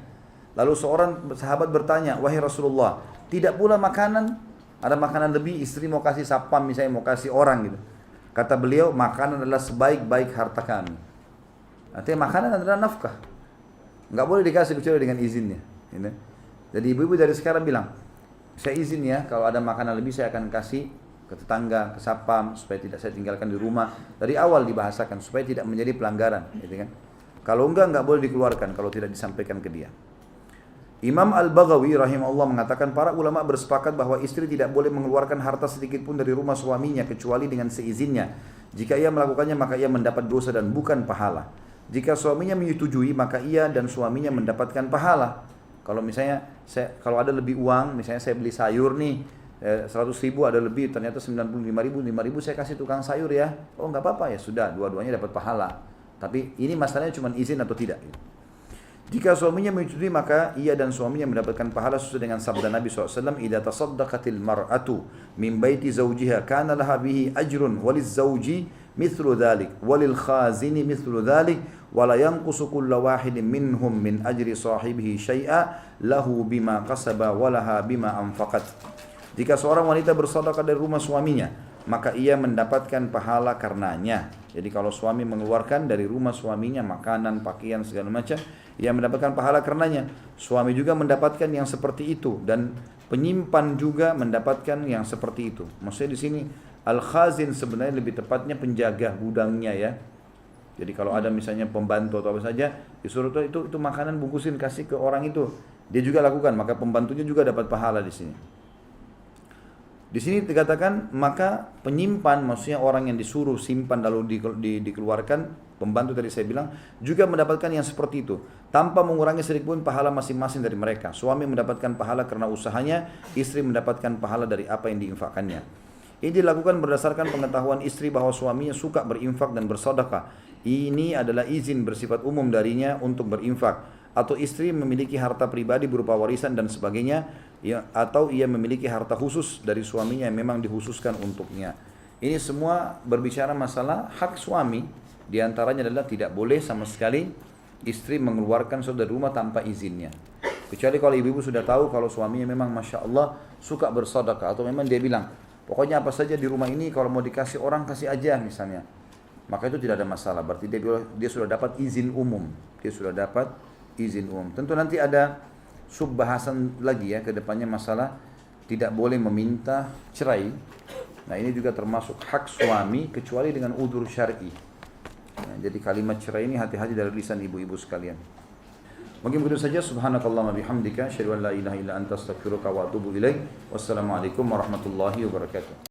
Speaker 1: Lalu seorang sahabat bertanya, wahai Rasulullah, tidak pula makanan? Ada makanan lebih, istri mau kasih sapam misalnya, mau kasih orang gitu. Kata beliau, makanan adalah sebaik-baik harta kami. Artinya makanan adalah nafkah, nggak boleh dikasih kecuali dengan izinnya. Jadi ibu-ibu dari sekarang bilang, saya izin ya kalau ada makanan lebih saya akan kasih ke tetangga, ke sapam, supaya tidak saya tinggalkan di rumah. Dari awal dibahasakan supaya tidak menjadi pelanggaran, gitu kan. Kalau enggak boleh dikeluarkan kalau tidak disampaikan ke dia. Imam Al-Baghawi rahimahullah mengatakan para ulama bersepakat bahwa istri tidak boleh mengeluarkan harta sedikit pun dari rumah suaminya kecuali dengan seizinnya. Jika ia melakukannya maka ia mendapat dosa dan bukan pahala. Jika suaminya menyetujui maka ia dan suaminya mendapatkan pahala. Kalau misalnya kalau ada lebih uang, misalnya saya beli sayur nih 100 ribu ada lebih, ternyata 95 ribu, 5 ribu saya kasih tukang sayur ya. Oh nggak apa-apa ya, sudah dua-duanya dapat pahala. Tapi ini masalahnya cuma izin atau tidak. Jika suaminya menyetujui maka ia dan suaminya mendapatkan pahala sesuai dengan sabda Nabi SAW. Idza tasaddaqatil mar'atu min baiti zawjiha kana laha bihi ajrun waliz zawji mithlu dhalik walil khazini mithlu dhalik wala yanqusu kullu wahidin minhum min ajri sahibihi syai'a lahu bima kasaba walaha bima anfaqat. Jika seorang wanita bersedekah dari rumah suaminya maka ia mendapatkan pahala karenanya. Jadi kalau suami mengeluarkan dari rumah suaminya makanan, pakaian segala macam, ia mendapatkan pahala karenanya. Suami juga mendapatkan yang seperti itu dan penyimpan juga mendapatkan yang seperti itu. Maksudnya di sini al-khazin sebenarnya lebih tepatnya penjaga gudangnya ya. Jadi kalau ada misalnya pembantu atau apa saja, disuruh itu makanan bungkusin kasih ke orang itu. Dia juga lakukan, maka pembantunya juga dapat pahala di sini. Di sini dikatakan maka penyimpan, maksudnya orang yang disuruh simpan lalu dikeluarkan, pembantu tadi saya bilang juga mendapatkan yang seperti itu tanpa mengurangi sedikit pun pahala masing-masing dari mereka. Suami mendapatkan pahala karena usahanya, istri mendapatkan pahala dari apa yang diinfakkannya. Ini dilakukan berdasarkan pengetahuan istri bahwa suaminya suka berinfak dan bersedekah. Ini adalah izin bersifat umum darinya untuk berinfak. Atau istri memiliki harta pribadi berupa warisan dan sebagainya, ya, atau ia memiliki harta khusus dari suaminya yang memang dikhususkan untuknya. Ini semua berbicara masalah hak suami. Di antaranya adalah tidak boleh sama sekali istri mengeluarkan sesuatu dari rumah tanpa izinnya. Kecuali kalau ibu-ibu sudah tahu kalau suaminya memang Masya Allah suka bersedekah, atau memang dia bilang pokoknya apa saja di rumah ini kalau mau dikasih orang kasih aja misalnya, maka itu tidak ada masalah. Berarti dia sudah dapat izin umum. Dia sudah dapat izin umum. Tentu nanti ada subbahasan lagi ya ke depannya masalah tidak boleh meminta cerai. Nah ini juga termasuk hak suami kecuali dengan udzur syar'i. Nah, jadi kalimat cerai ini hati-hati dari lisan ibu-ibu sekalian. Mungkin begitu saja. Subhanakallahumma bihamdika asyhadu an la ilaha illa anta astaghfiruka wa atubu ilaik. Wassalamualaikum warahmatullahi wabarakatuh.